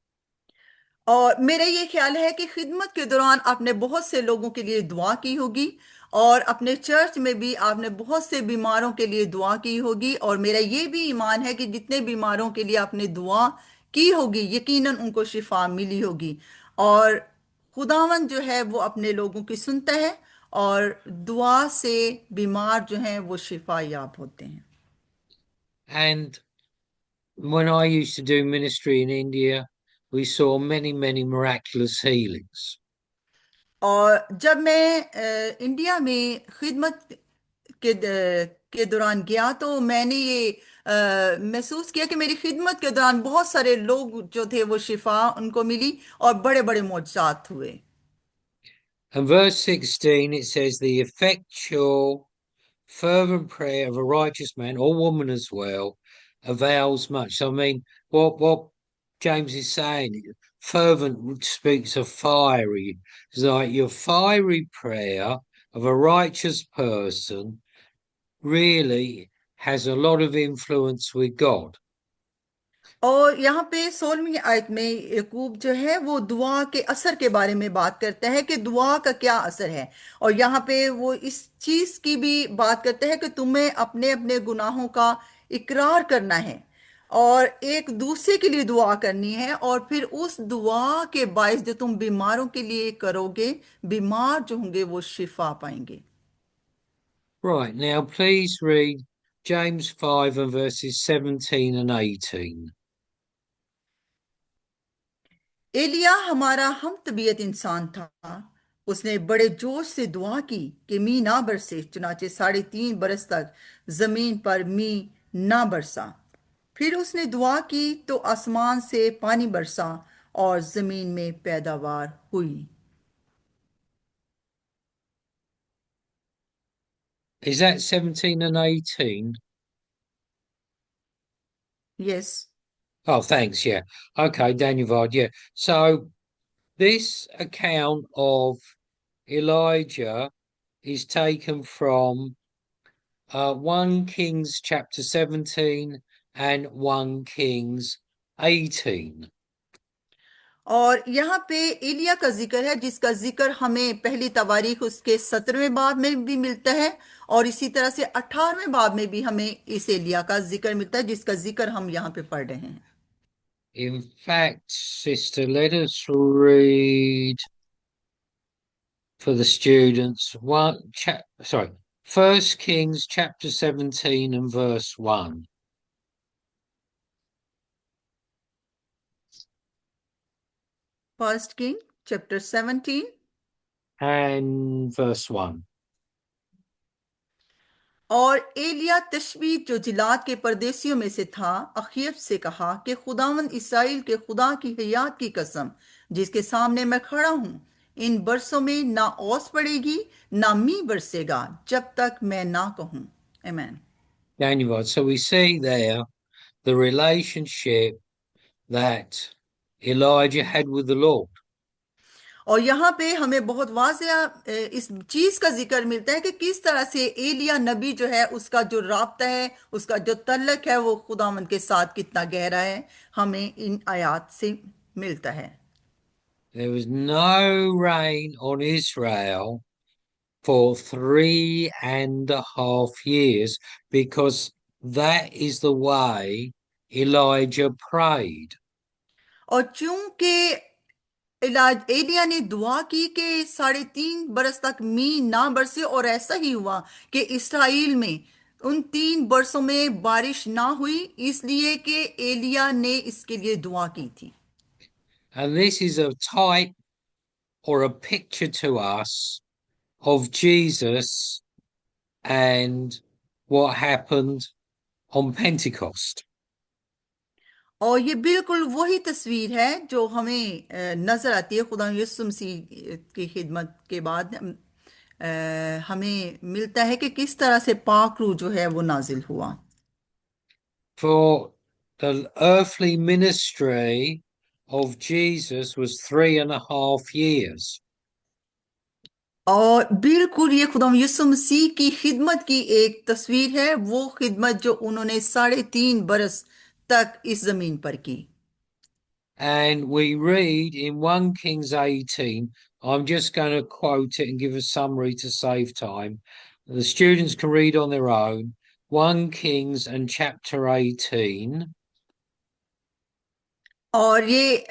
और मेरा ये ख्याल है कि खिदमत के दौरान आपने बहुत से लोगों के लिए दुआ की होगी, और अपने चर्च में भी आपने बहुत से बीमारों के लिए दुआ की होगी, और मेरा ये भी ईमान है कि जितने बीमारों के लिए आपने दुआ की होगी यकीनन उनको शिफा मिली होगी। और खुदावन जो है वो अपने लोगों की सुनता है, और दुआ से बीमार जो हैं वो शिफा याब होते हैं। And when I used to do ministry in India, we saw many, many miraculous healings. और जब मैं इंडिया में खिदमत के दौरान गया तो मैंने ये महसूस किया कि मेरी खिदमत के दौरान बहुत सारे लोग जो थे वो शिफा उनको मिली और बड़े बड़े मौजज़ात हुए। And verse 16, it says, the effectual, fervent prayer of a righteous man or woman as well avails much. So, I mean, what James is saying, fervent speaks of fiery. It's like your fiery prayer of a righteous person really has a lot of influence with God. और यहाँ पे 16वीं आयत में याकूब जो है वो दुआ के असर के बारे में बात करता है कि दुआ का क्या असर है। और यहाँ पे वो इस चीज की भी बात करता है कि तुम्हें अपने अपने गुनाहों का इकरार करना है और एक दूसरे के लिए दुआ करनी है और फिर उस दुआ के बायस जो तुम बीमारों के लिए करोगे, बीमार जो होंगे वो शिफा पाएंगे। Right, now please read James 5 and verses 17 and 18. Elia हमारा हम तबीयत इंसान था। उसने बड़े जोश से दुआ की कि मी ना बरसे, चुनाचे 3.5 बरस तक जमीन पर मी ना बरसा। फिर उसने दुआ की तो आसमान से पानी बरसा और जमीन में पैदावार हुई। Is that 17 and 18? Yes. Oh, thanks. Yeah. Okay, Daniel Vard. Yeah. So this account of Elijah is taken from 1 Kings chapter 17 and 1 Kings 18. और यहाँ पे एलिया का जिक्र है जिसका जिक्र हमें पहली तवारीख उसके 17वें बाब में भी मिलता है और इसी तरह से 18वें बाब में भी हमें इस एलिया का जिक्र मिलता है जिसका जिक्र हम यहाँ पे पढ़ रहे हैं। In fact, sister, let us read for the students First Kings chapter 17 and verse 1. First king chapter 17 And verse 1. और एलिया तशबी जो जिलाद के परदेसियों में से था अखीब से कहा कि खुदावंद इसराइल के खुदा की हयात की कसम जिसके सामने मैं खड़ा हूं, इन बरसों में ना ओस पड़ेगी ना मी बरसेगा जब तक मैं ना कहूं। आमीन। Daniel. So we see there the relationship that Elijah had with the Lord. और यहाँ पे हमें बहुत वाज़ेह इस चीज का जिक्र मिलता है कि किस तरह से एलिया नबी जो है उसका जो राब्ता है, उसका जो तल्लक है वो खुदावंद के साथ कितना गहरा है, हमें इन आयात से मिलता है। There was no rain on Israel for 3.5 years because that is the way Elijah prayed. और चूंकि इलाज एलिया ने दुआ की कि 3.5 बरस तक मी ना बरसे और ऐसा ही हुआ कि इसराइल में उन 3 बरसों में बारिश ना हुई इसलिए कि एलिया ने इसके लिए दुआ की थी। And this is a type or a picture to us of Jesus and what happened on Pentecost. और ये बिल्कुल वही तस्वीर है जो हमें नजर आती है खुदा यीशु मसीह की खिदमत के बाद हमें मिलता है कि किस तरह से पाक रूह जो है वो नाजिल हुआ। For the earthly ministry of Jesus was 3.5 years. और बिल्कुल ये खुदा यीशु मसीह की खिदमत की एक तस्वीर है, वो खिदमत जो उन्होंने 3.5 बरस तक इस जमीन पर की। And we read in 1 Kings 18, I'm just going to quote it and give a summary to save time. The students can read on their own. 1 Kings and chapter 18. और ये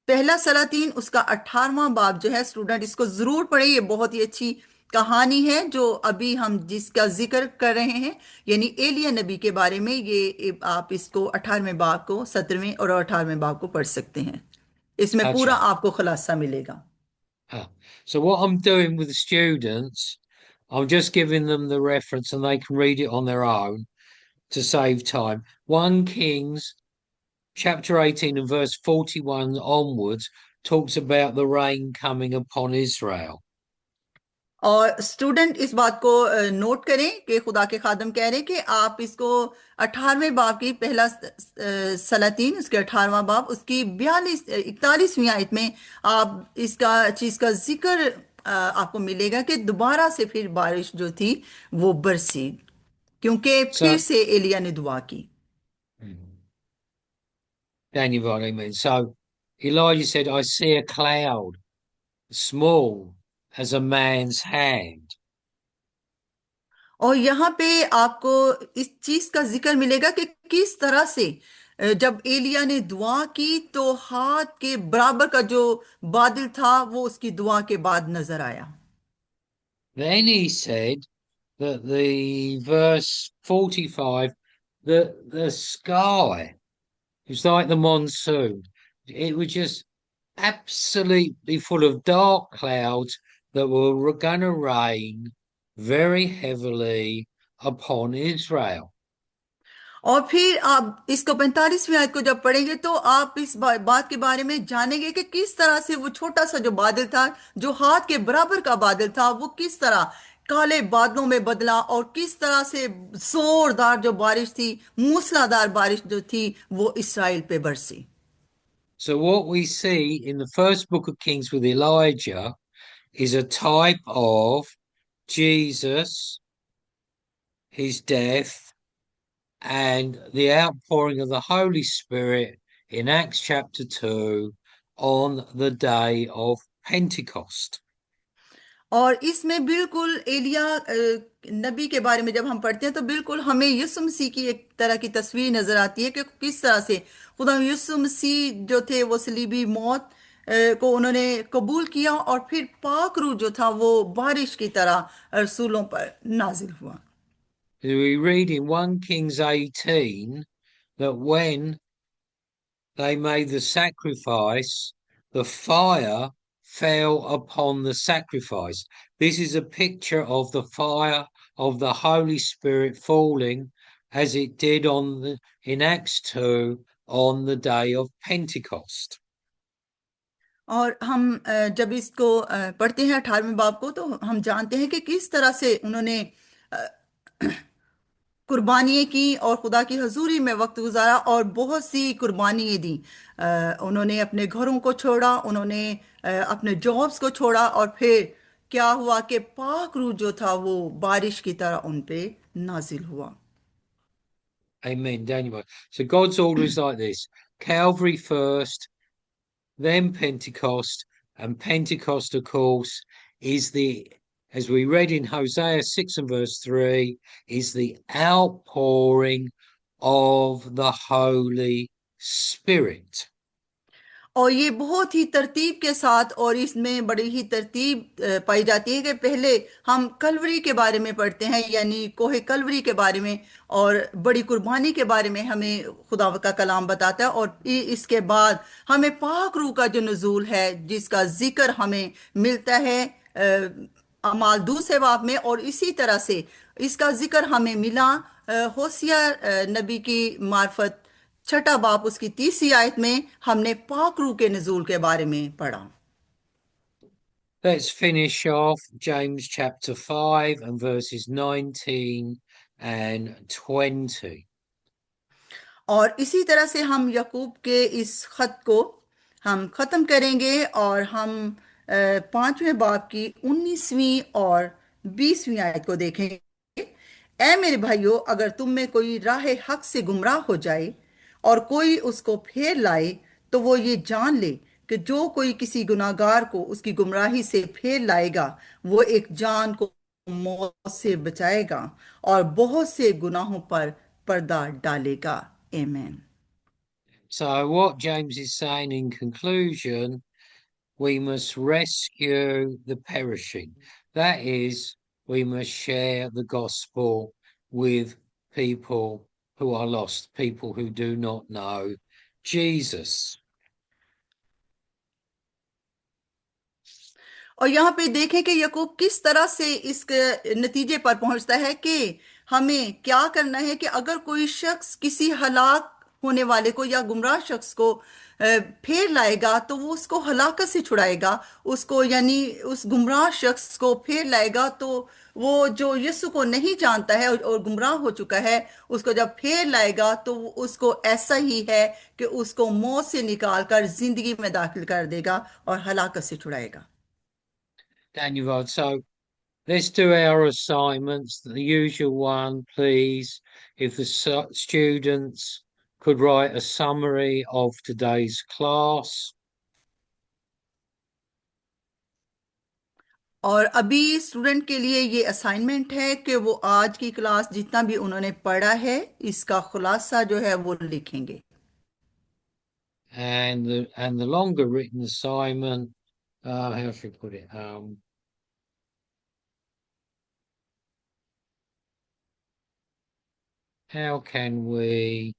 पहला सलातीन उसका 18वां बाब जो है, स्टूडेंट इसको जरूर पढ़े, ये बहुत ही अच्छी कहानी है जो अभी हम जिसका जिक्र कर रहे हैं, यानी एलिया नबी के बारे में। ये आप इसको 18वें बाब को, 17वें और 18वें बाब को पढ़ सकते हैं। इसमें पूरा Okay. आपको खुलासा मिलेगा। So what I'm doing with the students, I'm just giving them the reference and they can read it on their own to save time. 1 Kings chapter 18 and verse 41 onwards talks about the rain coming upon Israel. और student इस बात को note करें कि खुदा के खादम कह रहे हैं कि आप इसको 18वें बाब की पहला सलातीन, उसके 18वां बाब, उसकी 41वीं आयत में आप इसका चीज का जिक्र आपको मिलेगा कि दोबारा से फिर बारिश जो थी वो बरसी, क्योंकि फिर So, से एलिया ने दुआ की। then you know what I mean. So Elijah said, I see a cloud small as a man's hand. और यहाँ पे आपको इस चीज का जिक्र मिलेगा कि किस तरह से जब एलिया ने दुआ की तो हाथ के बराबर का जो बादल था वो उसकी दुआ के बाद नजर आया। Then he said that the verse 45, the sky was like the monsoon. It was just absolutely full of dark clouds that were going to rain very heavily upon Israel. और फिर आप इसको 45वीं आयत को जब पढ़ेंगे तो आप इस बात के बारे में जानेंगे कि किस तरह से वो छोटा सा जो बादल था, जो हाथ के बराबर का बादल था, वो किस तरह काले बादलों में बदला और किस तरह से जोरदार जो बारिश थी, मूसलाधार बारिश जो थी, वो इसराइल पे बरसी। So, what we see in the first book of Kings with Elijah is a type of Jesus, his death, and the outpouring of the Holy Spirit in Acts chapter 2 on the day of Pentecost. और इसमें बिल्कुल एलिया नबी के बारे में जब हम पढ़ते हैं तो बिल्कुल हमें यीशु मसीह की एक तरह की तस्वीर नजर आती है कि किस तरह से खुदा यीशु मसीह जो थे वो सलीबी मौत को उन्होंने कबूल किया और फिर पाक रूह जो था वो बारिश की तरह रसूलों पर नाजिल हुआ। We read in 1 Kings 18 that when they made the sacrifice, the fire fell upon the sacrifice. This is a picture of the fire of the Holy Spirit falling as it did in Acts 2 on the day of Pentecost. और हम जब इसको पढ़ते हैं 18वें बाब को तो हम जानते हैं कि किस तरह से उन्होंने कुर्बानियाँ की और खुदा की हजूरी में वक्त गुजारा और बहुत सी कुर्बानियाँ दी। उन्होंने अपने घरों को छोड़ा, उन्होंने अपने जॉब्स को छोड़ा और फिर क्या हुआ कि पाक रूह जो था वो बारिश की तरह उन पे नाजिल हुआ। Amen, Daniel. So God's order is like this: Calvary first, then Pentecost, and Pentecost, of course, is as we read in Hosea 6 and verse 3, is the outpouring of the Holy Spirit. और ये बहुत ही तरतीब के साथ और इसमें बड़ी ही तरतीब पाई जाती है कि पहले हम कलवरी के बारे में पढ़ते हैं, यानी कोहे कलवरी के बारे में, और बड़ी कुर्बानी के बारे में हमें खुदा का कलाम बताता है। और इसके बाद हमें पाक रूह का जो नजूल है जिसका जिक्र हमें मिलता है अमाल दूसरे बाब में, और इसी तरह से इसका जिक्र हमें मिला होसिया नबी की मार्फत, छठा बाप उसकी 30वीं आयत में हमने पाक रूह के नजूल के बारे में पढ़ा। Let's finish off James chapter 5 and verses 19 and 20. और इसी तरह से हम यकूब के इस खत को हम खत्म करेंगे और हम 5वें बाब की 19वीं और 20वीं आयत को देखेंगे। ऐ मेरे भाइयों, अगर तुम में कोई राह हक से गुमराह हो जाए और कोई उसको फेर लाए, तो वो ये जान ले कि जो कोई किसी गुनाहगार को उसकी गुमराही से फेर लाएगा, वो एक जान को मौत से बचाएगा और बहुत से गुनाहों पर पर्दा डालेगा। आमीन। So, what James is saying in conclusion, we must rescue the perishing. That is, we must share the gospel with people who are lost, people who do not know Jesus. और यहाँ पे देखें कि याकूब किस तरह से इस नतीजे पर पहुंचता है कि हमें क्या करना है कि अगर कोई शख्स किसी हलाक होने वाले को या गुमराह शख्स को फेर लाएगा तो वो उसको हलाकत से छुड़ाएगा, उसको यानी उस गुमराह शख्स को फेर लाएगा। तो वो जो यीशु को नहीं जानता है और गुमराह हो चुका है, उसको जब फेर लाएगा तो वो उसको ऐसा ही है कि उसको मौत से निकाल कर जिंदगी में दाखिल कर देगा और हलाकत से छुड़ाएगा। Daniel, so let's do our assignments. The usual one, please. If the students could write a summary of today's class. और अभी स्टूडेंट के लिए ये असाइनमेंट है कि वो आज की क्लास जितना भी उन्होंने पढ़ा है इसका खुलासा जो है वो लिखेंगे। And the longer written assignment, how should I put it? How can we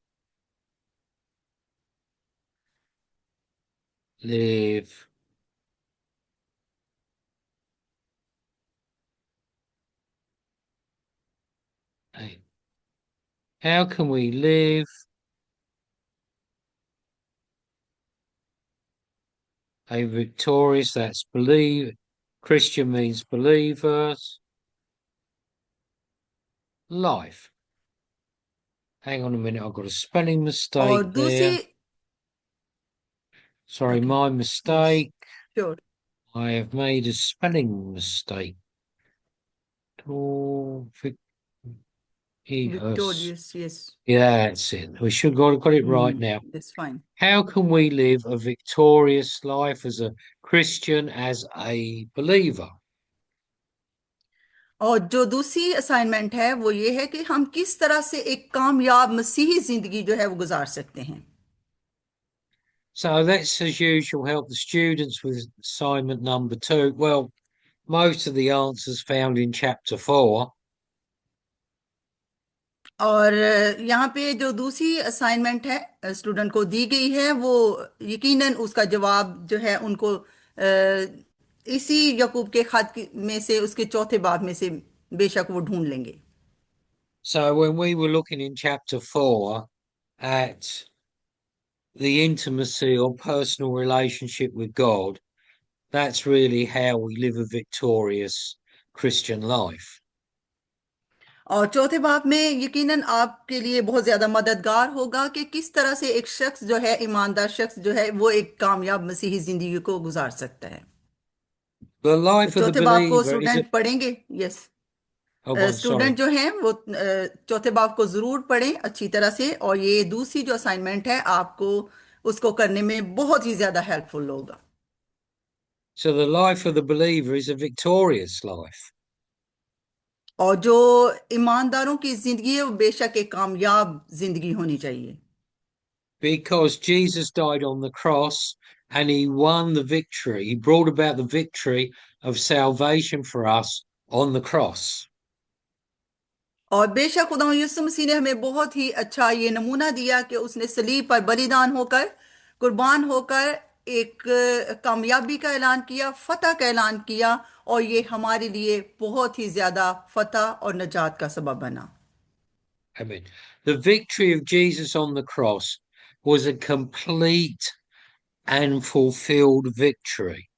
live a, how can we live a victorious, that's believe, Christian means believers, life. Hang on a minute, I've got a spelling और mistake दूसरी। there. Sorry, okay. my yes. mistake. Sure. I have made a spelling mistake. Oh, yes. Victorious. Yes. Yeah, that's it. We should got it right now. That's fine. How can we live a victorious life as a Christian, as a believer? और जो दूसरी assignment है वो ये है कि हम किस तरह से एक कामयाब मसीही जिंदगी जो है वो गुजार सकते हैं। So let's, as usual, help the students with assignment number 2. Well, most of the answers found in chapter 4. और यहाँ पे जो दूसरी असाइनमेंट है स्टूडेंट को दी गई है वो यकीनन उसका जवाब जो है उनको इसी यकूब के में से उसके चौथे बाब में से बेशक वो ढूंढ लेंगे। So when we were looking in chapter 4 at the intimacy or personal relationship with God, that's really how we live a victorious Christian life. और चौथे बाब में यकीनन आपके लिए बहुत ज्यादा मददगार होगा कि किस तरह से एक शख्स जो है ईमानदार शख्स जो है वो एक कामयाब मसीही जिंदगी को गुजार सकता है। The तो life of the चौथे बाब को believer is a, स्टूडेंट पढ़ेंगे। Yes. oh, God, student sorry. जो हैं वो चौथे बाब को जरूर पढ़ें अच्छी तरह से, और ये दूसरी जो असाइनमेंट है आपको उसको करने में बहुत ही ज्यादा हेल्पफुल होगा। So the life of the believer is a victorious life और जो ईमानदारों की जिंदगी है वो बेशक एक कामयाब जिंदगी होनी चाहिए। because Jesus died on the cross and he won the victory. He brought about the victory of salvation for us on the cross. और बेशक खुदा यीशु मसीह ने हमें बहुत ही अच्छा ये नमूना दिया कि उसने सलीब पर बलिदान होकर, कुर्बान होकर एक कामयाबी का ऐलान किया, फतह का ऐलान किया, और ये हमारे लिए बहुत ही ज्यादा फतह और नजात का सबब बना। I mean, the victory of Jesus on the cross was a complete and fulfilled victory.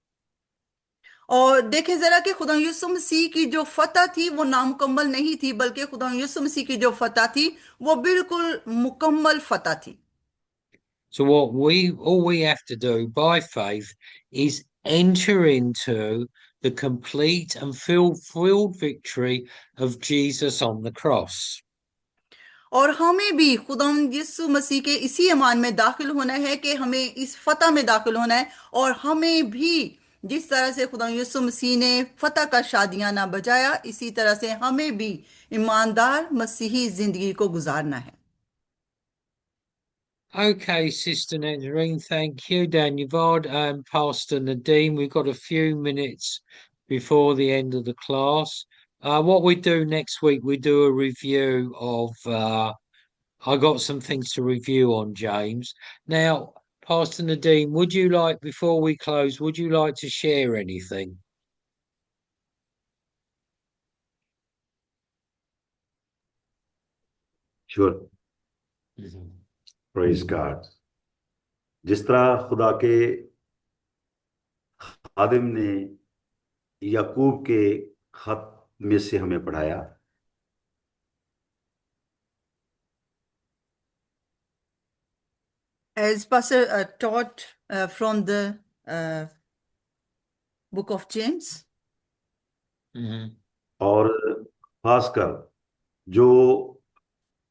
और देखें जरा कि खुदा यीशु मसीह की जो फतह थी वो नामुकम्मल नहीं थी, बल्कि खुदा यीशु मसीह की जो फतह थी वो बिल्कुल मुकम्मल फतह थी। So what we all we have to do by faith is enter into the complete and fulfilled victory of Jesus on the cross. और हमें भी खुदा यीशु मसीह के इसी ईमान में दाखिल होना है कि हमें इस फतह में दाखिल होना है, और हमें भी जिस तरह से खुदा यीशु मसीह ने फतह का शादियाना बजाया इसी तरह से हमें भी ईमानदार मसीही जिंदगी को गुजारना है। Okay, Sister Nazarene, thank you. Dan Yvonne and Pastor Nadine, we've got a few minutes before the end of the class. What we do next week, we do a review of. I got some things to review on James. Now, Pastor Nadine, would you like, before we close, would you like to share anything? Sure. Praise God. जिस तरह खुदा के खादिम ने याकूब के खत में से हमें पढ़ाया, As Pastor taught from the book of James, और खासकर जो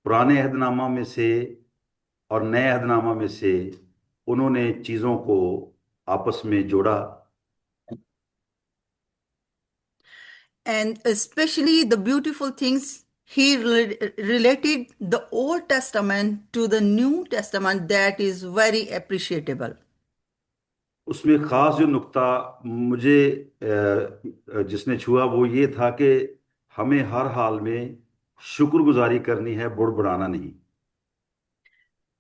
पुराने अहदनामा में से और नए अहदनामा में से उन्होंने चीजों को आपस में जोड़ा, and especially the beautiful things he related the Old Testament to the New Testament, that is very appreciable. उसमें खास जो नुक्ता मुझे जिसने छुआ वो ये था कि हमें हर हाल में शुक्रगुजारी करनी है, बुड़बुड़ाना नहीं।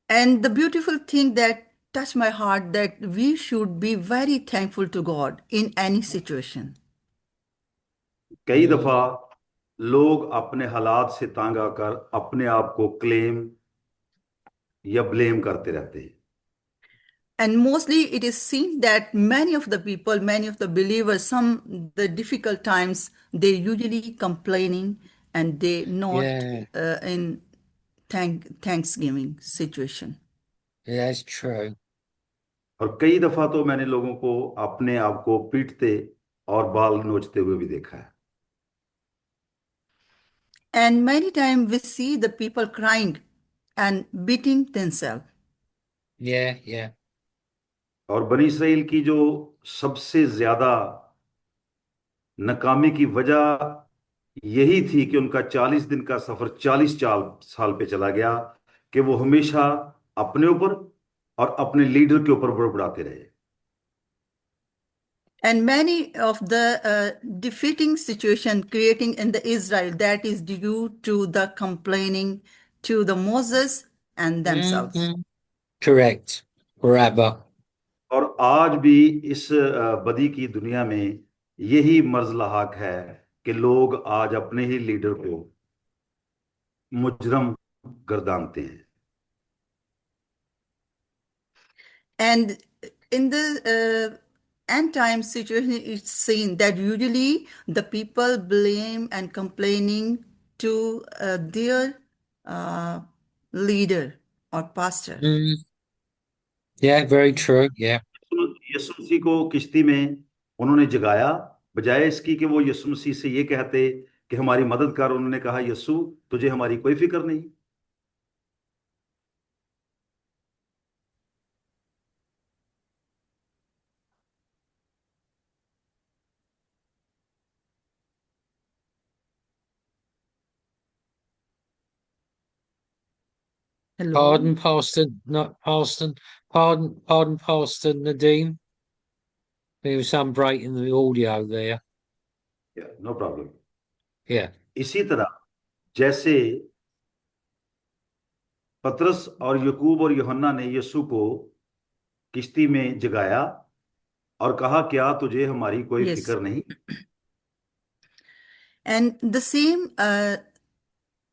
And the beautiful thing that touched my heart, that we should be very thankful to God in any situation. कई दफा लोग अपने हालात से तंग आकर अपने आप को क्लेम या ब्लेम करते रहते हैं। And mostly it is seen that many of the people, many of the believers, some the difficult times, they usually complaining and they not in thanksgiving situation. Yeah, that's true. और कई दफा तो मैंने लोगों को अपने आप को पीटते और बाल नोचते हुए भी देखा है। And many times we see the people crying and beating themselves. Yeah, yeah. और बनी इसराइल की जो सबसे ज्यादा नाकामी की वजह यही थी कि उनका 40 दिन का सफर 40 साल पे चला गया कि वो हमेशा अपने ऊपर और अपने लीडर के ऊपर बुड़बुड़ाते रहे। And many of the defeating situation creating in the Israel, that is due to the complaining to the Moses and themselves. Correct. Rabbi. और आज भी इस बदी की दुनिया में यही मर्ज लहाक है कि लोग आज अपने ही लीडर को मुजरम गर्दानते हैं। And in the end time situation, it's seen that usually the people blame and complaining to their leader or pastor. Yeah, very true. Yeah. यीशु मसीह को किश्ती में उन्होंने जगाया, बजाय इसकी कि वो यीशु मसीह से ये कहते कि हमारी मदद कर, उन्होंने कहा यीशु तुझे हमारी कोई फिक्र नहीं। Hello. Pardon, Pastor, not Pastor. Pardon, Pastor Nadeem. There was some break in the audio there. Yeah, no problem. Yeah. इसी तरह जैसे पतरस और याकूब और यूहन्ना ने यीशु को किश्ती में जगाया और कहा क्या तुझे हमारी कोई फिक्र नहीं। And the same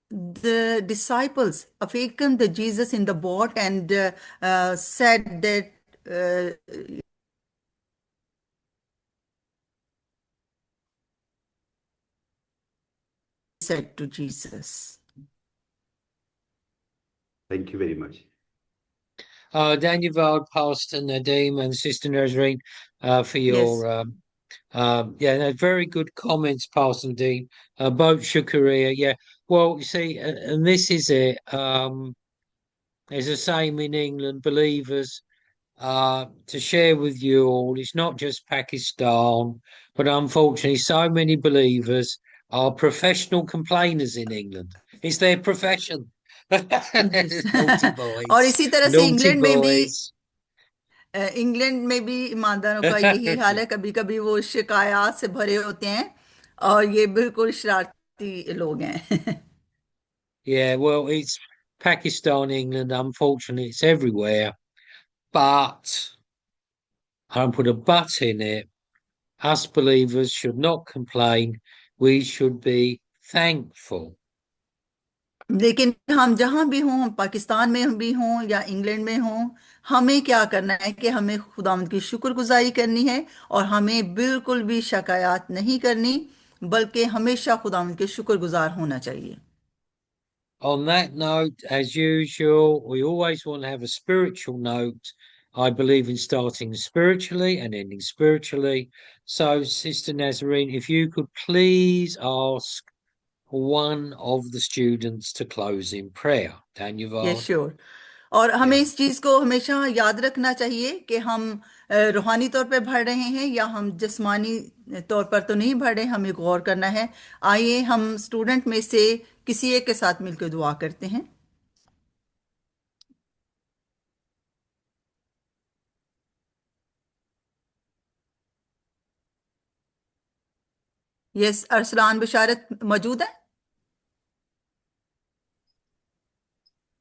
the disciples awakened the Jesus in the boat and said that said to Jesus. Thank you very much. Daniel, Pastor Nadeem, and Sister Nazreen, for your very good comments, Pastor Nadeem. Both Shukaria, yeah. Well, you see, and this is it. There's a saying in England, believers, to share with you all. It's not just Pakistan, but unfortunately, so many believers are professional complainers in England. It's their profession. Yes. Naughty boys. और इसी तरह से Naughty England में भी boys. England में भी ईमानदारों का यही हाल है, कभी कभी वो शिकायत से भरे होते हैं और ये बिल्कुल शरारती लोग हैं। Yeah, well, it's Pakistan, England, unfortunately, it's everywhere. But I put a but in it. Us believers should not complain. We should be thankful. लेकिन हम जहां भी हों, हम पाकिस्तान में भी हों या इंग्लैंड में हों, हमें क्या करना है कि हमें खुदावंद की शुक्रगुजारी करनी है और हमें बिल्कुल भी शिकायत नहीं करनी, बल्कि हमेशा खुदावंद के शुक्रगुजार होना चाहिए। On that note, as usual, we always want to have a spiritual note. I believe in starting spiritually and ending spiritually. So, Sister Nazarene, if you could please ask one of the students to close in prayer. ये Daniel. Sure. और हमें Yeah. इस चीज को हमेशा याद रखना चाहिए कि हम रूहानी तौर पे बढ़ रहे हैं या हम जिस्मानी तौर पर तो नहीं बढ़ रहे, हमें गौर करना है। आइए हम स्टूडेंट में से किसी एक के साथ मिलकर दुआ करते हैं। यस, अरसलान बिशारत मौजूद है।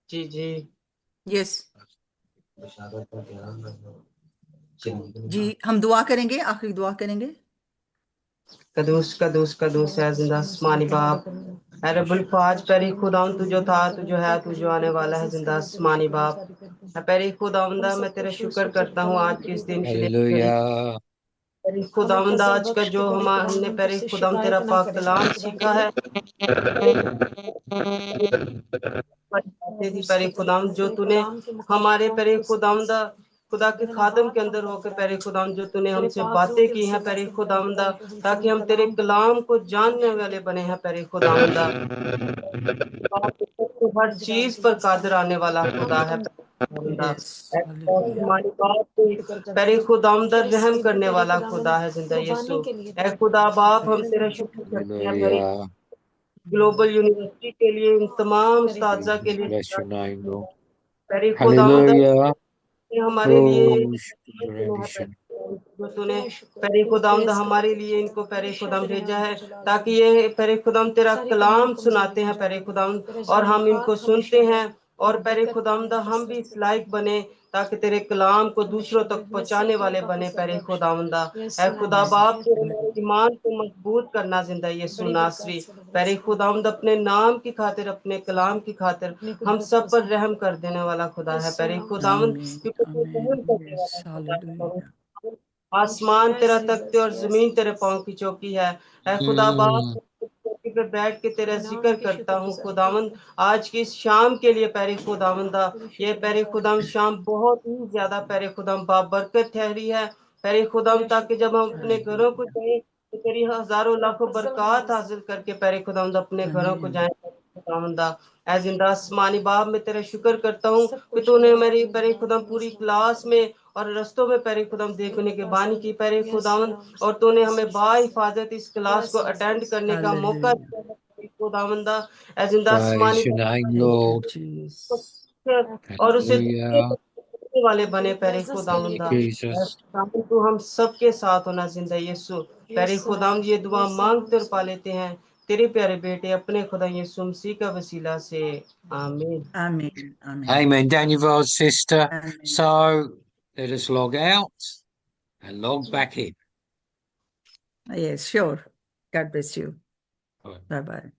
जी जी। यस जी, हम दुआ करेंगे, आखिरी दुआ करेंगे। कदूस कदूस कदूस है जिंदा आसमानी बाप, है रब्बुल फाज, पेरी खुदाउन तू जो था, तू जो है, तू जो आने वाला है, जिंदा आसमानी बाप। है पेरी खुदाउंदा, मैं तेरा शुक्र करता हूँ आज के इस दिन के लिए। Hallelujah. पेरी खुदाउंदा, आज का जो हमने पेरी खुदाउन तेरा पाक कलाम सीखा है, पेरी खुदाउन जो तूने हमारे पेरी खुदाउंदा खुदा के खादम के अंदर होकर पेरे खुदाम, जो तूने हमसे बातें की हैं पेरे खुदावंदा, ताकि हम तेरे कलाम को जानने वाले बने हैं पेरे खुदावंदा। तो हर चीज पर कादर आने वाला खुदा है खुदावंदा। Yes, hallelujah. हमारी बात पे पेरे खुदावंदा रहम करने वाला खुदा है जिंदा यीशु। ऐ खुदा बाप, हम तेरा शुक्र करते हैं पेरे Hallelujah. ग्लोबल यूनिवर्सिटी के लिए, इन तमाम उस्ताजा के लिए Bless your name, Lord. पेरे खुदावंदा Hallelujah. हमारे लिए Oh, जो तूने पेरे खुदाम हमारे लिए इनको पेरे खुदाम भेजा है, ताकि ये पेरे खुदाम तेरा कलाम सुनाते हैं पेरे खुदाम, और हम इनको सुनते हैं, और पेरे खुदाम हम भी इस लायक बने ताकि तेरे कलाम को दूसरों तक पहुंचाने वाले बने पेरे खुदावंदा। ऐ खुदा बाप, तो हमारे ईमान को मजबूत करना जिंदा यीशु नासरी। पेरे खुदावंद अपने नाम की खातिर, अपने कलाम की खातिर हम सब पर रहम कर देने वाला खुदा है पेरे खुदावंद, आमीन, क्योंकि तू रहम आमीन। करने यस, वाला खुदा है। हालेलुया। आसमान तेरा तख्ते और जमीन तेरे पाँव की चौकी है। ऐ खुदा बाप, चौकी पे बैठ के तेरा जिक्र करता हूँ खुदावंद, आज की इस शाम के लिए पैरे खुदावंदा। ये पैरे खुदाम शाम बहुत ही ज्यादा पैरे खुदाम बाबरकत ठहरी है पैरे खुदाम, ताकि जब हम अपने घरों को जाए तो तेरी हजारों लाखों बरकत हासिल करके पैरे खुदावंद अपने घरों को आमीन, जाए खुदावंदा। ऐ जिंदा आसमानी बाप, मैं तेरा शुक्र करता हूँ कि तूने मेरी पैरे खुदाम पूरी क्लास में और रस्तों में पैरे खुदाम देखने के बानी की पैरे खुदावन, और तूने हमें बाहिफाजत इस क्लास को अटेंड करने का मौका हालेलुया। दिया है खुदावंदा। ऐ जिंदा आसमानी praise your name, thank you Lord. Jesus. और उसे दूसरे Hallelujah. तक पहुंचाने वाले बने पैरे Thank you, खुदावंदा। I Jesus. खुदावन, तू हम सबके साथ होना जिंदा यीशु। पैरे खुदावन, ये दुआ मांगते और पा लेते हैं तेरे प्यारे बेटे अपने खुदा यीशु मसीह का वसीला से, आमीन। आमीन, आमीन, Amen. Daniel's sister. आमीन। So let us log out and log back in. Yes, sure. God bless you. Right. Bye bye.